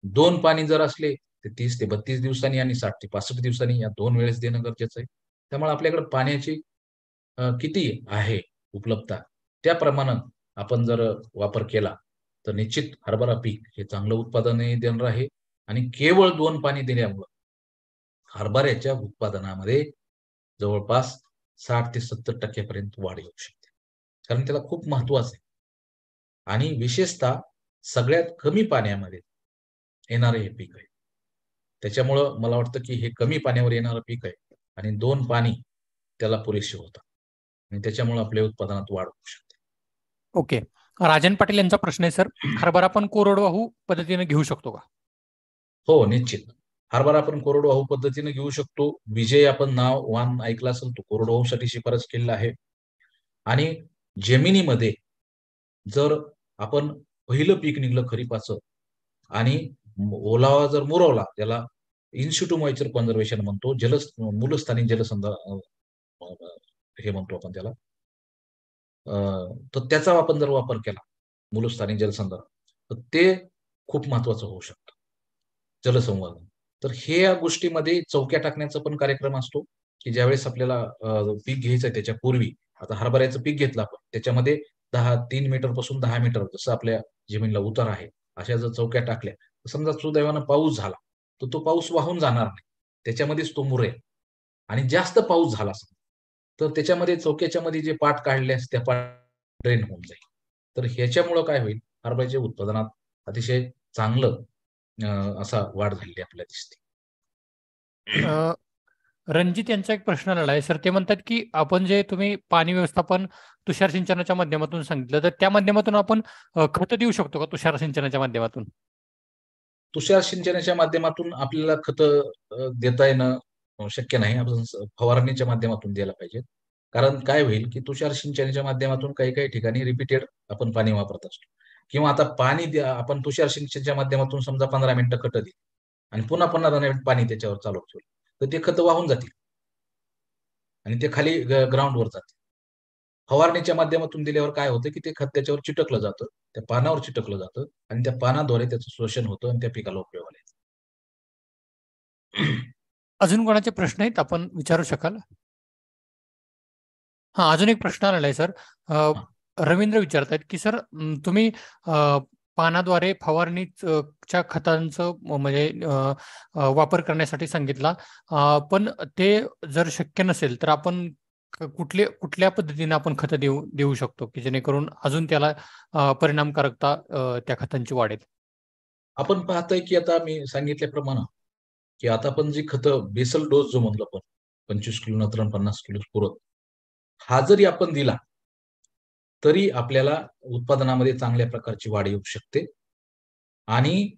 2 पाणी जर असले तर 30 ते 32 दिवसांनी आणि 60 ते 65 दिवसांनी या 2 वेळेस देणं गरजेचं आहे. त्यामुळे आपल्याकडे पाण्याची किती आहे उपलब्धता त्याप्रमाणे आपण जर वापर केला तर निश्चित हरभरा पीक हे चांगलं उत्पादनही देणार आहे आणि केवळ 2 पाणी दिल्यामुळं हरभऱ्याच्या उत्पादनामध्ये जवळपास 60 ते 70% पर्यंत वाढ येऊ शकते. कारण त्याला खूप महत्वाचं आहे. आणि विशेषतः सगळ्यात कमी पाण्यामध्ये येणारं हे पीक आहे. त्याच्यामुळं मला वाटतं की हे कमी पाण्यावर येणारं पीक आहे आणि 2 पाणी त्याला पुरेसे होतात आणि त्याच्यामुळे आपल्या उत्पादनात वाढ होऊ शकते. ओके. राजन पाटील यांचा प्रश्न आहे सर, हरभरा आपण कोरडवाहू पद्धतीने घेऊ शकतो का? हो, निश्चित. हरभरा आपण कोरडवाहू पद्धतीने घेऊ शकतो. विजय आपण वाण ऐकलं असेल, तो कोरडवाहूसाठी शिफारस केलेला आहे. आणि जमिनीमध्ये जर आपण पहिलं पीक निघलं खरीपाचं आणि ओलावा जर मुरवला, त्याला इन सिटू मॉइश्चर कन्झर्वेशन म्हणतो. मूलस्थानी हे म्हणतो आपण त्याला. तर त्याचा आपण जर वापर केला, मूलस्थानी जलसंधारण, तर ते खूप महत्वाचं होऊ शकतं. जलसंवर्धन. तर हे या गोष्टीमध्ये चौक्या टाकण्याचा पण कार्यक्रम असतो, की ज्यावेळेस आपल्याला पीक घ्यायचं आहे त्याच्यापूर्वी, आता हरभऱ्याचं पीक घेतलं आपण, त्याच्यामध्ये 3 मीटर पासून 10 मीटर जसं आपल्या जमिनीला उतार आहे, अशा जर चौक्या टाकल्या, तर समजा सुदैवानं पाऊस झाला, तर तो पाऊस वाहून जाणार नाही. त्याच्यामध्येच तो मुरेल आणि जास्त पाऊस झाला तर त्याच्यामध्ये चौक्याच्या मध्ये जे पाट काढले असते, त्या पाट ड्रेन होऊन जाईल. तर ह्याच्यामुळं काय होईल, हरभऱ्याच्या उत्पादनात अतिशय चांगलं असा वाढ झालेली आपल्याला दिसते. रणजित यांचा एक प्रश्न आलेला आहे सर, ते म्हणतात की आपण जे तुम्ही पाणी व्यवस्थापन तुषार सिंचनाच्या माध्यमातून सांगितलं, तर त्या माध्यमातून आपण खत देऊ शकतो का तुषार सिंचनाच्या माध्यमातून? तुषार सिंचनाच्या माध्यमातून आपल्याला खत देता येणं शक्य नाही. आपण फवारणीच्या माध्यमातून द्यायला पाहिजे. कारण काय होईल, की तुषार सिंचनाच्या माध्यमातून काही-काही ठिकाणी रिपीटेड आपण पाणी वापरत असतो किंवा आता आपण तुषार सिंचनाच्या माध्यमातून समजा 15 मिनिटं खतं दिली आणि पुन्हा 15 मिनिट पाणी त्याच्यावर चालू ठेवलं, तर ते खतं वाहून जातील आणि ते खाली ग्राउंडवर जातील. फवारणीच्या माध्यमातून दिल्यावर काय होतं, की ते खत त्याच्यावर चिटकलं जातं, त्या पानावर चिटकलं जातं आणि त्या पानाद्वारे त्याचं शोषण होतं आणि त्या पिकाला उपयोगाला येतं. अजून कोणाचे प्रश्न आहेत आपण विचारू शकाल? हा, अजून एक प्रश्न आलेला आहे सर. रवींद्र विचारतायत की सर तुम्ही पानाद्वारे फवारणीच्या खतांचं म्हणजे वापर करण्यासाठी सांगितला, पण ते जर शक्य नसेल तर आपण कुठल्या पद्धतीने आपण खतं देऊ शकतो की जेणेकरून अजून त्याला परिणामकारकता त्या खतांची वाढेल? आपण पाहतोय की आता मी सांगितल्याप्रमाणे की आता आपण जी खतं बेसल डोस जो म्हणलो आपण 25 किलो नत्र 50 किलो पुरत, हा जरी आपण दिला तरी आपल्याला उत्पादनामध्ये चांगल्या प्रकारची वाढ येऊ शकते. आणि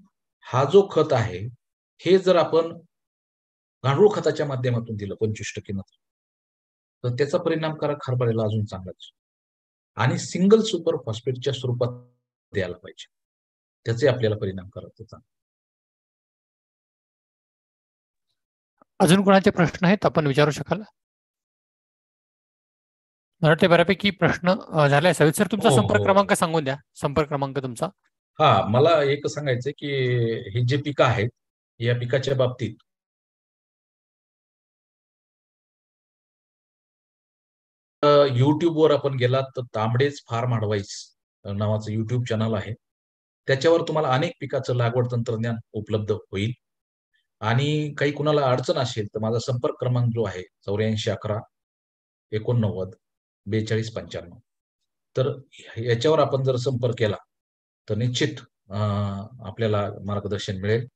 हा जो खत आहे, हे जर आपण गांडूळ खताच्या माध्यमातून दिलं 25% नत्र, तर त्याचा परिणामकारक हरभऱ्याला अजून चांगलाच. आणि सिंगल सुपर फॉस्फेटच्या स्वरूपात द्यायला पाहिजे. त्याचे आपल्याला परिणामकारक होतात. अजून कोणाचे प्रश्न आहेत आपण विचारू शकाल? मला वाटते बऱ्यापैकी प्रश्न झाले असावेत. सर तुमचा हो, संपर्क हो. क्रमांक सांगून द्या. संपर्क क्रमांक तुमचा. मला एक सांगायचंय की ही जी पिकं आहेत, या पिकाच्या बाबतीत YouTubeवर आपण गेलात तर तांबडेच फार्म ॲडवाइस नावाचं YouTube चॅनल आहे. त्याच्यावर तुम्हाला अनेक पिकाचं लागवड तंत्रज्ञान उपलब्ध होईल. आणि काही कुणाला अडचण असेल तर माझा संपर्क क्रमांक जो आहे 8411 89 42 95. तर याच्यावर आपण जर संपर्क केला तर निश्चित आपल्याला मार्गदर्शन मिळेल.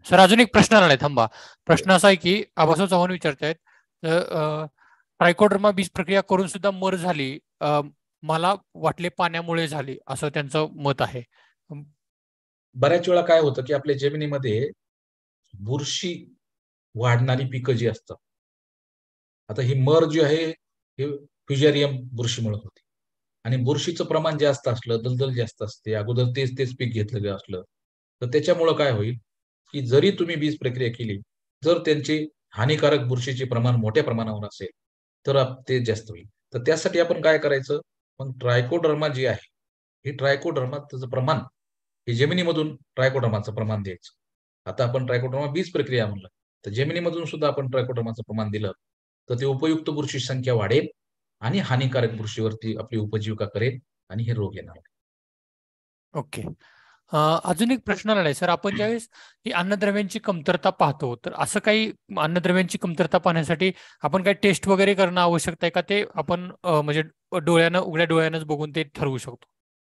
सर अजून एक प्रश्न आलाय, थांबा. प्रश्न असा आहे की आबासाव चव्हाण विचारतायत, ट्रायकोडर्मा बीज प्रक्रिया करून सुद्धा मर झाली, मला वाटले पाण्यामुळे झाली, असं त्यांचं मत आहे. बऱ्याच वेळा काय होतं की आपल्या जमिनीमध्ये बुरशी वाढणारी पिकं जी असतात. आता ही मर जी आहे हे फ्युजेरियम बुरशीमुळे होते. आणि बुरशीचं प्रमाण जास्त असलं, दलदल जास्त असते, अगोदर तेच पीक घेतलेलं असलं, तर त्याच्यामुळं काय होईल, की जरी तुम्ही बीज प्रक्रिया केली, जर त्यांची हानिकारक बुरशीचे प्रमाण मोठ्या प्रमाणावर असेल, तर ते जास्त होईल. तर त्यासाठी आपण काय करायचं, मग ट्रायकोडर्मा जी आहे, ही ट्रायकोडर्मा त्याचं प्रमाण, हे जमिनीमधून ट्रायकोडर्माचं प्रमाण द्यायचं. आता आपण ट्रायकोडर्मा बीज प्रक्रिया म्हणलं, तर जमिनीमधून सुद्धा आपण ट्रायकोडर्माचं प्रमाण दिलं, तर ते उपयुक्त बुरशी संख्या वाढेल आणि हानिकारक बुरशीवरती आपली उपजीविका करेल आणि हे रोग येणार नाही. ओके. अजून एक प्रश्न आलाय सर, आपण ज्यावेळेस ही अन्नद्रव्यांची कमतरता पाहतो, तर असं काही अन्नद्रव्यांची कमतरता पाहण्यासाठी आपण काही टेस्ट वगैरे करणं आवश्यक आहे का? ते आपण म्हणजे उघड्या डोळ्यानंच बघून ते ठरवू शकतो?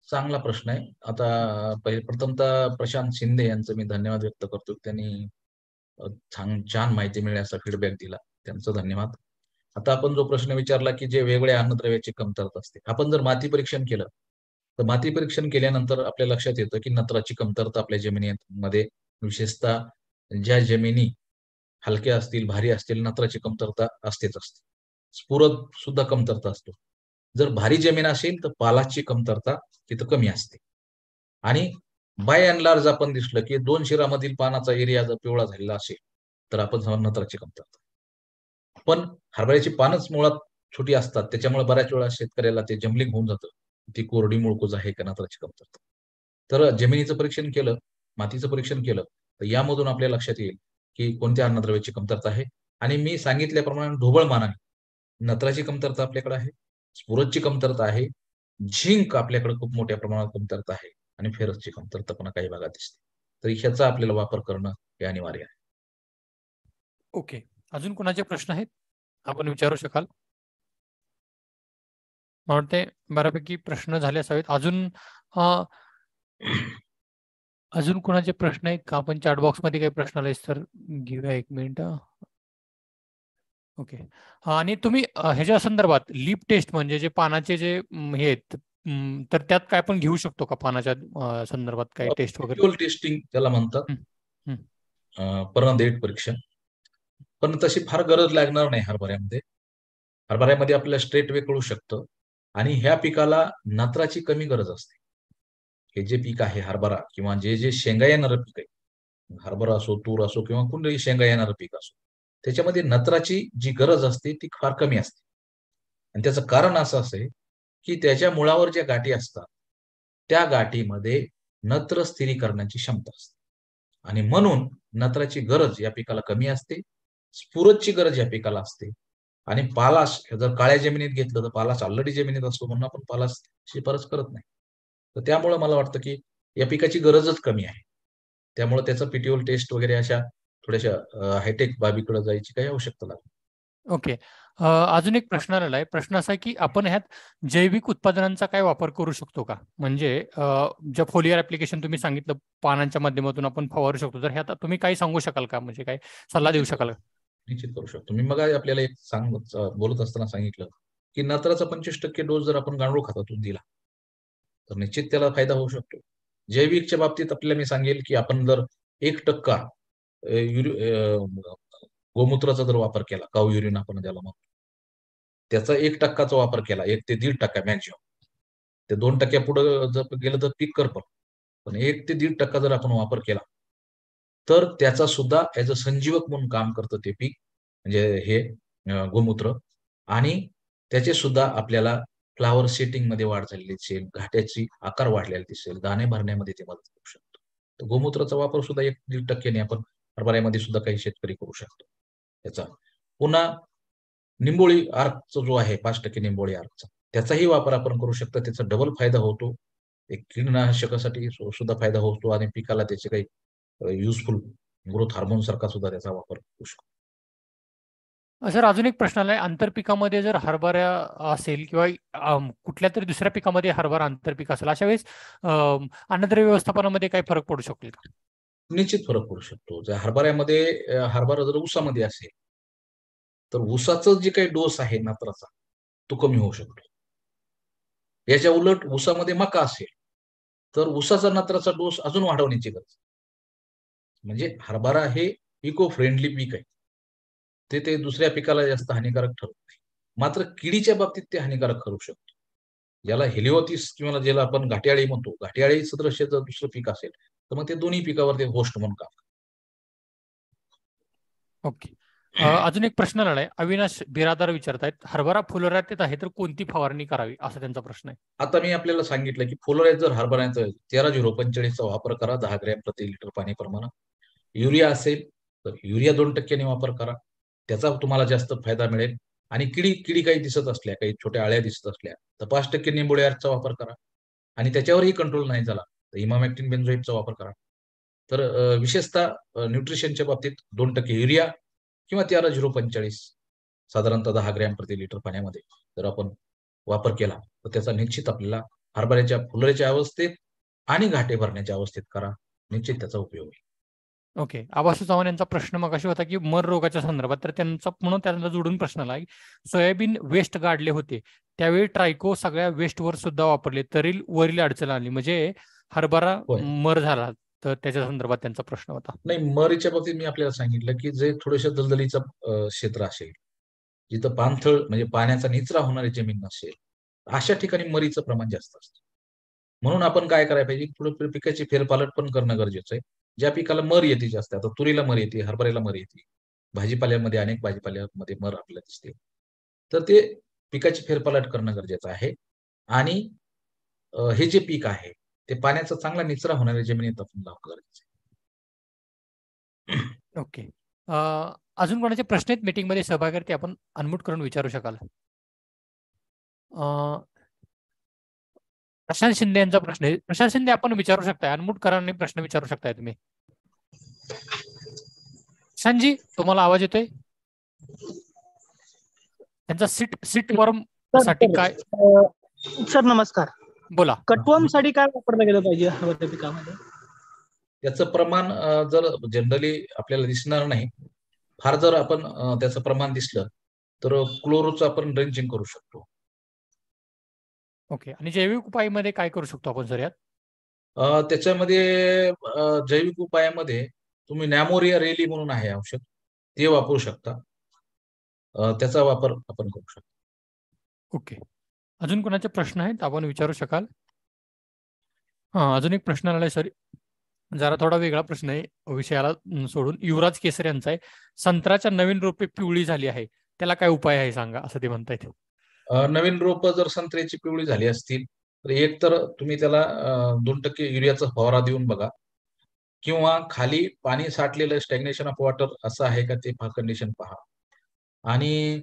चांगला प्रश्न आहे. आता प्रथमतः प्रशांत शिंदे यांचं मी धन्यवाद व्यक्त करतो. त्यांनी छान माहिती मिळण्याचा फीडबॅक दिला. त्यांचं धन्यवाद. आता आपण जो प्रश्न विचारला, की जे वेगवेगळ्या अन्नद्रव्याची कमतरता असते. आपण जर माती परीक्षण केलं, तर माती परीक्षण केल्यानंतर आपल्या लक्षात येतं, की नत्राची कमतरता आपल्या जमिनीमध्ये विशेषतः ज्या जमिनी हलक्या असतील, भारी असतील, नत्राची कमतरता असतेच असते. स्फुरद सुद्धा कमतरता असतो. जर भारी जमीन असेल, तर पालाची कमतरता तिथं कमी असते. आणि बाय अँड लार्ज आपण दिसलं, की 2 शिरामधील पानाचा एरिया जर पिवळा झालेला असेल, तर आपण समजू नत्राची कमतरता. पण हरभऱ्याची पानच मुळात छोटी असतात. त्याच्यामुळे बऱ्याच वेळा शेतकऱ्याला ते जंबलिंग होऊन जातं. ती कोरडी मुळकूज आहे का नत्राची कमतरता. तर जमिनीचं परीक्षण केलं, मातीचं परीक्षण केलं, तर यामधून आपल्या लक्षात येईल, की कोणत्या अन्नद्रव्याची कमतरता आहे. आणि मी सांगितल्याप्रमाणे ढोबळ मानाने नत्राची कमतरता आपल्याकडे आहे, स्फुरदची कमतरता आहे, झिंक आपल्याकडे खूप मोठ्या प्रमाणात कमतरता आहे आणि फेरसची कमतरता पण काही भागात दिसते. तर ह्याचा आपल्याला वापर करणं हे अनिवार्य आहे. ओके. अजून कोणाचे प्रश्न आहेत आपण विचारू शकाल? मला वाटते बऱ्यापैकी प्रश्न झाले असावेत. अजून कोणाचे प्रश्न आहेत का? आपण चॅट बॉक्समध्ये काही प्रश्न आले तर घेऊया, 1 मिनिट. ओके. आणि तुम्ही ह्याच्या संदर्भात लीप टेस्ट म्हणजे जे पानाचे जे हे आहेत, तर त्यात काय आपण घेऊ शकतो का पानाच्या संदर्भात काही टेस्ट वगैरे? पिट्युअल टेस्टिंग त्याला म्हणतात. हं, हं. पर्णदेठ परीक्षा. पण तशी फार गरज लागणार नाही हरभऱ्यामध्ये. हरभऱ्यामध्ये आपल्याला स्ट्रेट वे कळू शकतं आणि ह्या पिकाला नत्राची कमी गरज असते. हे जे पीक आहे हरभरा किंवा जे शेंगा येणारं पीक आहे, हरभरा असो, तूर असो किंवा कुठलंही शेंगा येणारं पीक असो, त्याच्यामध्ये नत्राची जी गरज असते ती फार कमी असते. आणि त्याचं कारण असं असेल, की त्याच्या मुळावर ज्या गाठी असतात, त्या गाठीमध्ये नत्र स्थिरीकरणाची क्षमता असते. आणि म्हणून नत्राची गरज या पिकाला कमी असते. स्फुरदची गरज या पिकाला असते. आणि पालाश जर काळ्या जमिनीत घेतलं तर पालाश ऑलरेडी जमिनीत असतो म्हणून आपण पालाश शिफारस करत नाही. तर त्यामुळे मला वाटतं, की या पिकाची गरजच कमी आहे. त्यामुळे त्याचं पिट्युअल टेस्ट वगैरे अशा थोड्याशा हायटेक बाबीकडे जायची काही आवश्यकता लागते. ओके. अजून एक प्रश्न आलेला आहे. प्रश्न असा आहे की आपण ह्यात जैविक उत्पादनांचा काय वापर करू शकतो का? म्हणजे जे फोलियर ऍप्लिकेशन तुम्ही सांगितलं पानांच्या माध्यमातून आपण फवारू शकतो, तर ह्यात तुम्ही काही सांगू शकाल का? म्हणजे काय सल्ला देऊ निश्चित शकाल का? निश्चित करू शकतो. मी मग आपल्याला एक बोलत असताना सांगितलं की नत्राचा 25% डोस जर आपण गांडूळ खतातून दिला तर निश्चित त्याला फायदा होऊ शकतो. जैविकच्या बाबतीत आपल्याला मी सांगेल की आपण जर 1% गोमूत्राचा जर वापर केला, काऊ युरिन आपण त्याला म्हणतो, त्याचा 1%चा वापर केला, 1 ते 1.5% मॅक्झिमम. ते 2% पुढे जर गेलं तर पीक करपल. पण 1 ते 1.5% जर आपण वापर केला, तर त्याचा सुद्धा ॲज अ संजीवक म्हणून काम करतं ते पीक, म्हणजे हे गोमूत्र. आणि त्याचे सुद्धा आपल्याला फ्लॉवर सेटिंगमध्ये वाढ झालेली दिसेल, घाट्याची आकार वाढलेला दिसेल, दाणे भरण्यामध्ये ते मदत करू शकतो. तर गोमूत्राचा वापर सुद्धा 1-1.5% आपण हरभऱ्यामध्ये सुद्धा काही शेतकरी करू शकतो त्याचा. पुन्हा निंबोळी अर्कचा जो आहे 5% निंबोळी अर्कचा, त्याचाही वापर आपण करू शकतो. त्याचा डबल फायदा होतो. एक कीडनाशकासाठी सुद्धा फायदा होतो आणि पिकाला त्याचे काही युजफुल ग्रोथ हार्मोन सारखा सुद्धा त्याचा वापर होऊ शकतो. सर अजून एक प्रश्न आलाय. आंतरपिकामध्ये जर हरभरा असेल किंवा कुठल्या तरी दुसऱ्या पिकामध्ये हरभरा आंतरपीक असेल, अशा वेळेस अन्नद्रव्य व्यवस्थापनामध्ये काही फरक पडू शकेल का? निश्चित फरक पडू शकतो. जर हरभऱ्यामध्ये हरभरा जर ऊसामध्ये असेल, तर ऊसाचं जे काही डोस आहे नत्राचा, तो कमी होऊ शकतो. याच्या उलट ऊसामध्ये मका असेल, तर ऊसाचा नत्राचा डोस अजून वाढवण्याची गरज आहे. म्हणजे हरभरा हे इको फ्रेंडली पीक आहे. ते दुसऱ्या पिकाला जास्त हानिकारक ठरत नाही. मात्र किडीच्या बाबतीत ते हानिकारक ठरू शकतो. ज्याला हेलिओथिस किंवा ज्याला आपण घाटे म्हणतो, घाटे सदृश्य जर दुसरं पीक असेल, तर मग ते दोन्ही पिकावर ते होस्ट म्हणून काम ओके. अजून एक प्रश्न आलाय. अविनाश बिरादार विचारतायत, हरभरा फुलोऱ्यात येत आहे तर कोणती फवारणी करावी, असा त्यांचा प्रश्न आहे. आता मी आपल्याला सांगितलं की फुलोराईजर हरभऱ्याचं 13-0-45चा वापर करा 10 ग्रॅम प्रति लिटर पाणी प्रमाणात. युरिया असेल तर युरिया 2% वापर करा. त्याचा तुम्हाला जास्त फायदा मिळेल. आणि किडी काही दिसत असल्या, काही छोट्या अळ्या दिसत असल्या, तर 5% निंबोळी अर्कचा वापर करा. आणि त्याच्यावरही कंट्रोल नाही झाला, तर इमामॅक्टिन बेन्झोएटचा वापर करा. तर विशेषतः न्यूट्रिशनच्या बाबतीत 2% युरिया किंवा 13-0-45 साधारणतः 10 ग्रॅम प्रति लिटर पाण्यामध्ये जर आपण वापर केला, तर त्याचा निश्चित आपल्याला हरभऱ्याच्या फुलोऱ्याच्या अवस्थेत आणि घाटे भरण्याच्या अवस्थेत करा. निश्चित त्याचा उपयोग होईल. ओके. आबासू चव्हाण यांचा प्रश्न मगाशी होता की मर रोगाच्या संदर्भात, तर त्यांचा म्हणून त्यांना जोडून प्रश्न आला की सोयाबीन वेस्ट गाडले होते त्यावेळी ट्रायको सगळ्या वेस्टवर सुद्धा वापरले तरी वरील अडचण आली, म्हणजे हरभरा होय. मर झाला, तर त्याच्या संदर्भात त्यांचा प्रश्न होता. नाही, मरीच्या बाबतीत मी आपल्याला सांगितलं की जे थोडंसं दलदलीचं क्षेत्र असेल, जिथं पाणथळ म्हणजे पाण्याचा निचरा होणारी जमीन नसेल, अशा ठिकाणी मरीचं प्रमाण जास्त असतं. म्हणून आपण काय करायला पाहिजे, थोडं पिकाची फेरपालट पण करणं गरजेचं आहे. ज्या पिकाला मर येते जास्त, आता तुरीला मर येते, हरभऱ्याला मर येते, भाजीपाल्यामध्ये अनेक भाजीपाल्यामध्ये मर आपल्याला दिसते. तर ते पिकाची फेरपालट करणं गरजेचं आहे. आणि हे जे पीक आहे, ते पाण्याचा चांगला निचरा होणाऱ्या जमिनीत आपण लावणं गरजेचं आहे. ओके. अजून कोणाचे प्रश्न आहेत मीटिंगमध्ये सहभागी, आपण अनम्यूट करून विचारू शकाल. प्रशांत शिंदे यांचा प्रश्न आहे. प्रशांत शिंदे आपण विचारू शकताय, अनम्यूट करा आणि प्रश्न विचारू शकताय तुम्ही. प्रशांतजी, तुम्हाला आवाज येतोय? त्यांचा सीट वॉर्म साठी काय? सर नमस्कार. बोला. कटवर्म साठी काय वापरलं गेलं पाहिजे हरभरा पिकामध्ये? त्याचं प्रमाण जर जनरली आपल्याला दिसणार नाही, फार जर आपण त्याचं प्रमाण दिसलं तर क्लोरोचं आपण ड्रेंचिंग करू शकतो. ओके. आणि जैविक उपायामध्ये काय करू शकतो आपण सर यात? त्याच्यामध्ये जैविक उपायामध्ये तुम्ही नॅमोरिया रेली म्हणून आहे औषध, ते वापरू शकता. त्याचा वापर आपण करू शकतो. ओके. अजून कोणाचे प्रश्न आहेत आपण विचारू शकाल? अजून एक प्रश्न आलाय सर, जरा थोडा वेगळा प्रश्न आहे, विषयाला सोडून. युवराज केसर यांचा आहे, संत्र्याच्या नवीन रोपे पिवळी झाली आहे, त्याला काय उपाय आहे सांगा, असं ते म्हणतायत. नवीन रोपं जर संत्र्याची पिवळी झाली असतील तर एक तर तुम्ही त्याला 2% युरियाचा फवारा देऊन बघा, किंवा खाली पाणी साठलेलं स्टॅग्नेशन ऑफ वॉटर असं आहे का ते कंडिशन पहा. आणि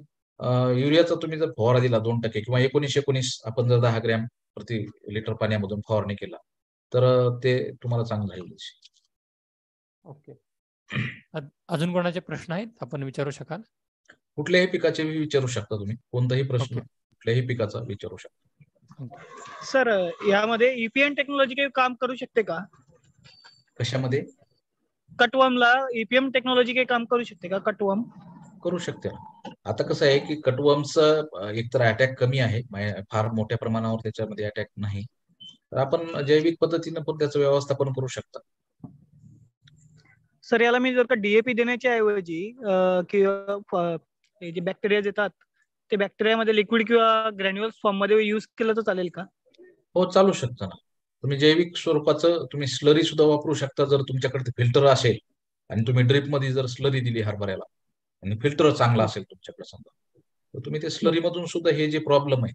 युरियाचा तुम्ही जर फवारा दिला 2% किंवा 19-19 आपण जर 10 ग्रॅम प्रति लिटर पाण्यामधून फवारणी केला तर ते तुम्हाला चांगलं राहील. ओके. अजून कोणाचे प्रश्न आहेत आपण विचारू शकाल? कुठल्याही पिकाचे विचारू शकता तुम्ही, कोणताही प्रश्न ओके. कुठल्याही पिकाचा विचारू शकता. सर यामध्ये ईपीएम टेक्नॉलॉजी काही काम करू शकते का? कशामध्ये? कटवर्मला ईपीएम टेक्नॉलॉजी काही काम करू शकते का? कटवर्म करू शकते ना. आता कसं आहे की कटवर्मचं एकतर अटॅक कमी आहे, फार मोठ्या प्रमाणावर त्याच्यामध्ये अटॅक नाही, तर आपण जैविक पद्धतीनं पण त्याचं व्यवस्थापन करू शकता. सर याला मी जर का डीएपी देण्याच्या ऐवजी किंवा हे जे बॅक्टेरिया येतात ते बॅक्टेरियामध्ये लिक्विड किंवा ग्रॅन्युअल्स फॉर्म मध्ये युज केलं तर चालेल का? हो, चालू शकतं ना. तुम्ही जैविक स्वरूपाचं तुम्ही स्लरी सुद्धा वापरू शकता, जर तुमच्याकडे फिल्टर असेल आणि तुम्ही ड्रिप मध्ये जर स्लरी दिली हरभऱ्याला आणि फिल्टर चांगला असेल तुमच्याकडे समजा, तर तुम्ही ते स्लरी मधून सुद्धा हे जे प्रॉब्लेम आहे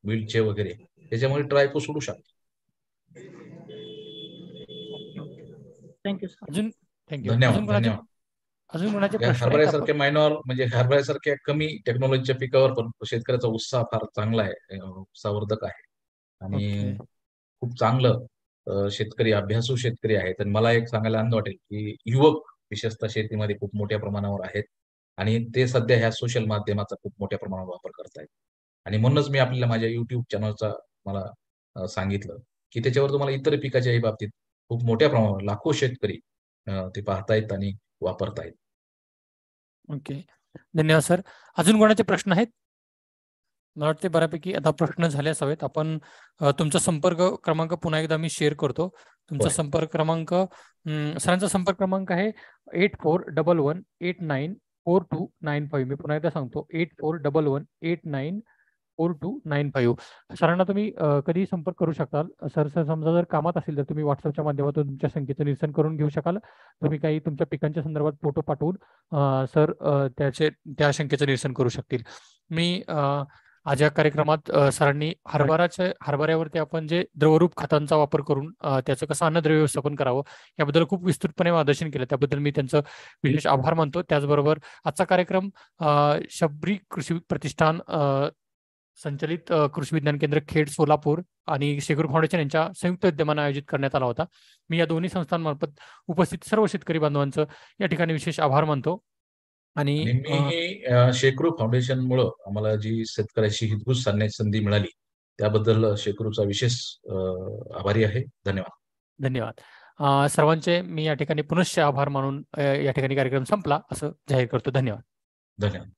विल्डचे वगैरे त्याच्यामुळे ट्रायको सोडू शकता. Thank you sir. अजून थँक्यू. धन्यवाद. धन्यवाद. अजून कोणाचे या प्रश्न आहेत? आपण हरभऱ्यासारख्या मायनॉर म्हणजे हरभऱ्यासारख्या कमी टेक्नॉलॉजीच्या पिकावर पण शेतकऱ्याचा उत्साह फार चांगला आहे, उत्साहवर्धक आहे आणि ओके. खूप चांगलं शेतकरी, अभ्यासू शेतकरी आहेत. आणि मला एक सांगायला आनंद वाटेल की युवक विशेषतः शेतीमध्ये खूप मोठ्या प्रमाणावर आहेत आणि ते सध्या ह्या सोशल माध्यमाचा खूप मोठ्या प्रमाणावर वापर करतायत. आणि म्हणूनच मी आपल्याला माझ्या युट्यूब चॅनलचा मला सांगितलं की त्याच्यावर तुम्हाला इतर पिकाच्याही बाबतीत खूप मोठ्या प्रमाणावर लाखो शेतकरी ते पाहतायत आणि वापरतायत. ओके. धन्यवाद सर. अजून कोणाचे प्रश्न आहेत? मला वाटते बऱ्यापैकी आता प्रश्न झाले असावेत. आपण तुमचा संपर्क क्रमांक पुन्हा एकदा मी शेअर करतो. तुमचा संपर्क क्रमांक, सरांचा संपर्क क्रमांक आहे 8411894295. मी पुन्हा एकदा सांगतो 8411894295. सरांना तुम्ही कधी संपर्क करू शकाल. सर समजा जर कामात असेल तर तुम्ही व्हॉट्सअपच्या माध्यमातून तुमच्या शंकेचं निरसन करून घेऊ शकाल. तुम्ही काही तुमच्या पिकांच्या संदर्भात फोटो पाठवून सर त्या शंकेचं निरसन करू शकतील. मी आज या कार्यक्रमात सरांनी हरभऱ्यावरती आपण जे द्रवरूप खतांचा वापर करून त्याचं कसं अन्नद्रव्य व्यवस्थापन करावं याबद्दल खूप विस्तृतपणे मार्गदर्शन केलं. त्याबद्दल मी त्यांचं विशेष आभार मानतो. त्याचबरोबर आजचा कार्यक्रम शबरी कृषी प्रतिष्ठान संचलित कृषी विज्ञान केंद्र खेड सोलापूर आणि शेखर फाउंडेशन यांच्या संयुक्त विद्यमाने आयोजित करण्यात आला होता. मी या दोन्ही संस्थांमार्फत उपस्थित सर्व शेतकरी बांधवांचं या ठिकाणी विशेष आभार मानतो. आणि मी शेकरू फाउंडेशनमुळे आम्हाला जी शेतकऱ्याशी हितगुज साधण्याची संधी मिळाली त्याबद्दल शेकरूचा विशेष आभारी आहे. धन्यवाद. धन्यवाद. सर्वांचे मी या ठिकाणी पुनश्च आभार मानून या ठिकाणी कार्यक्रम संपला असं जाहीर करतो. धन्यवाद. धन्यवाद.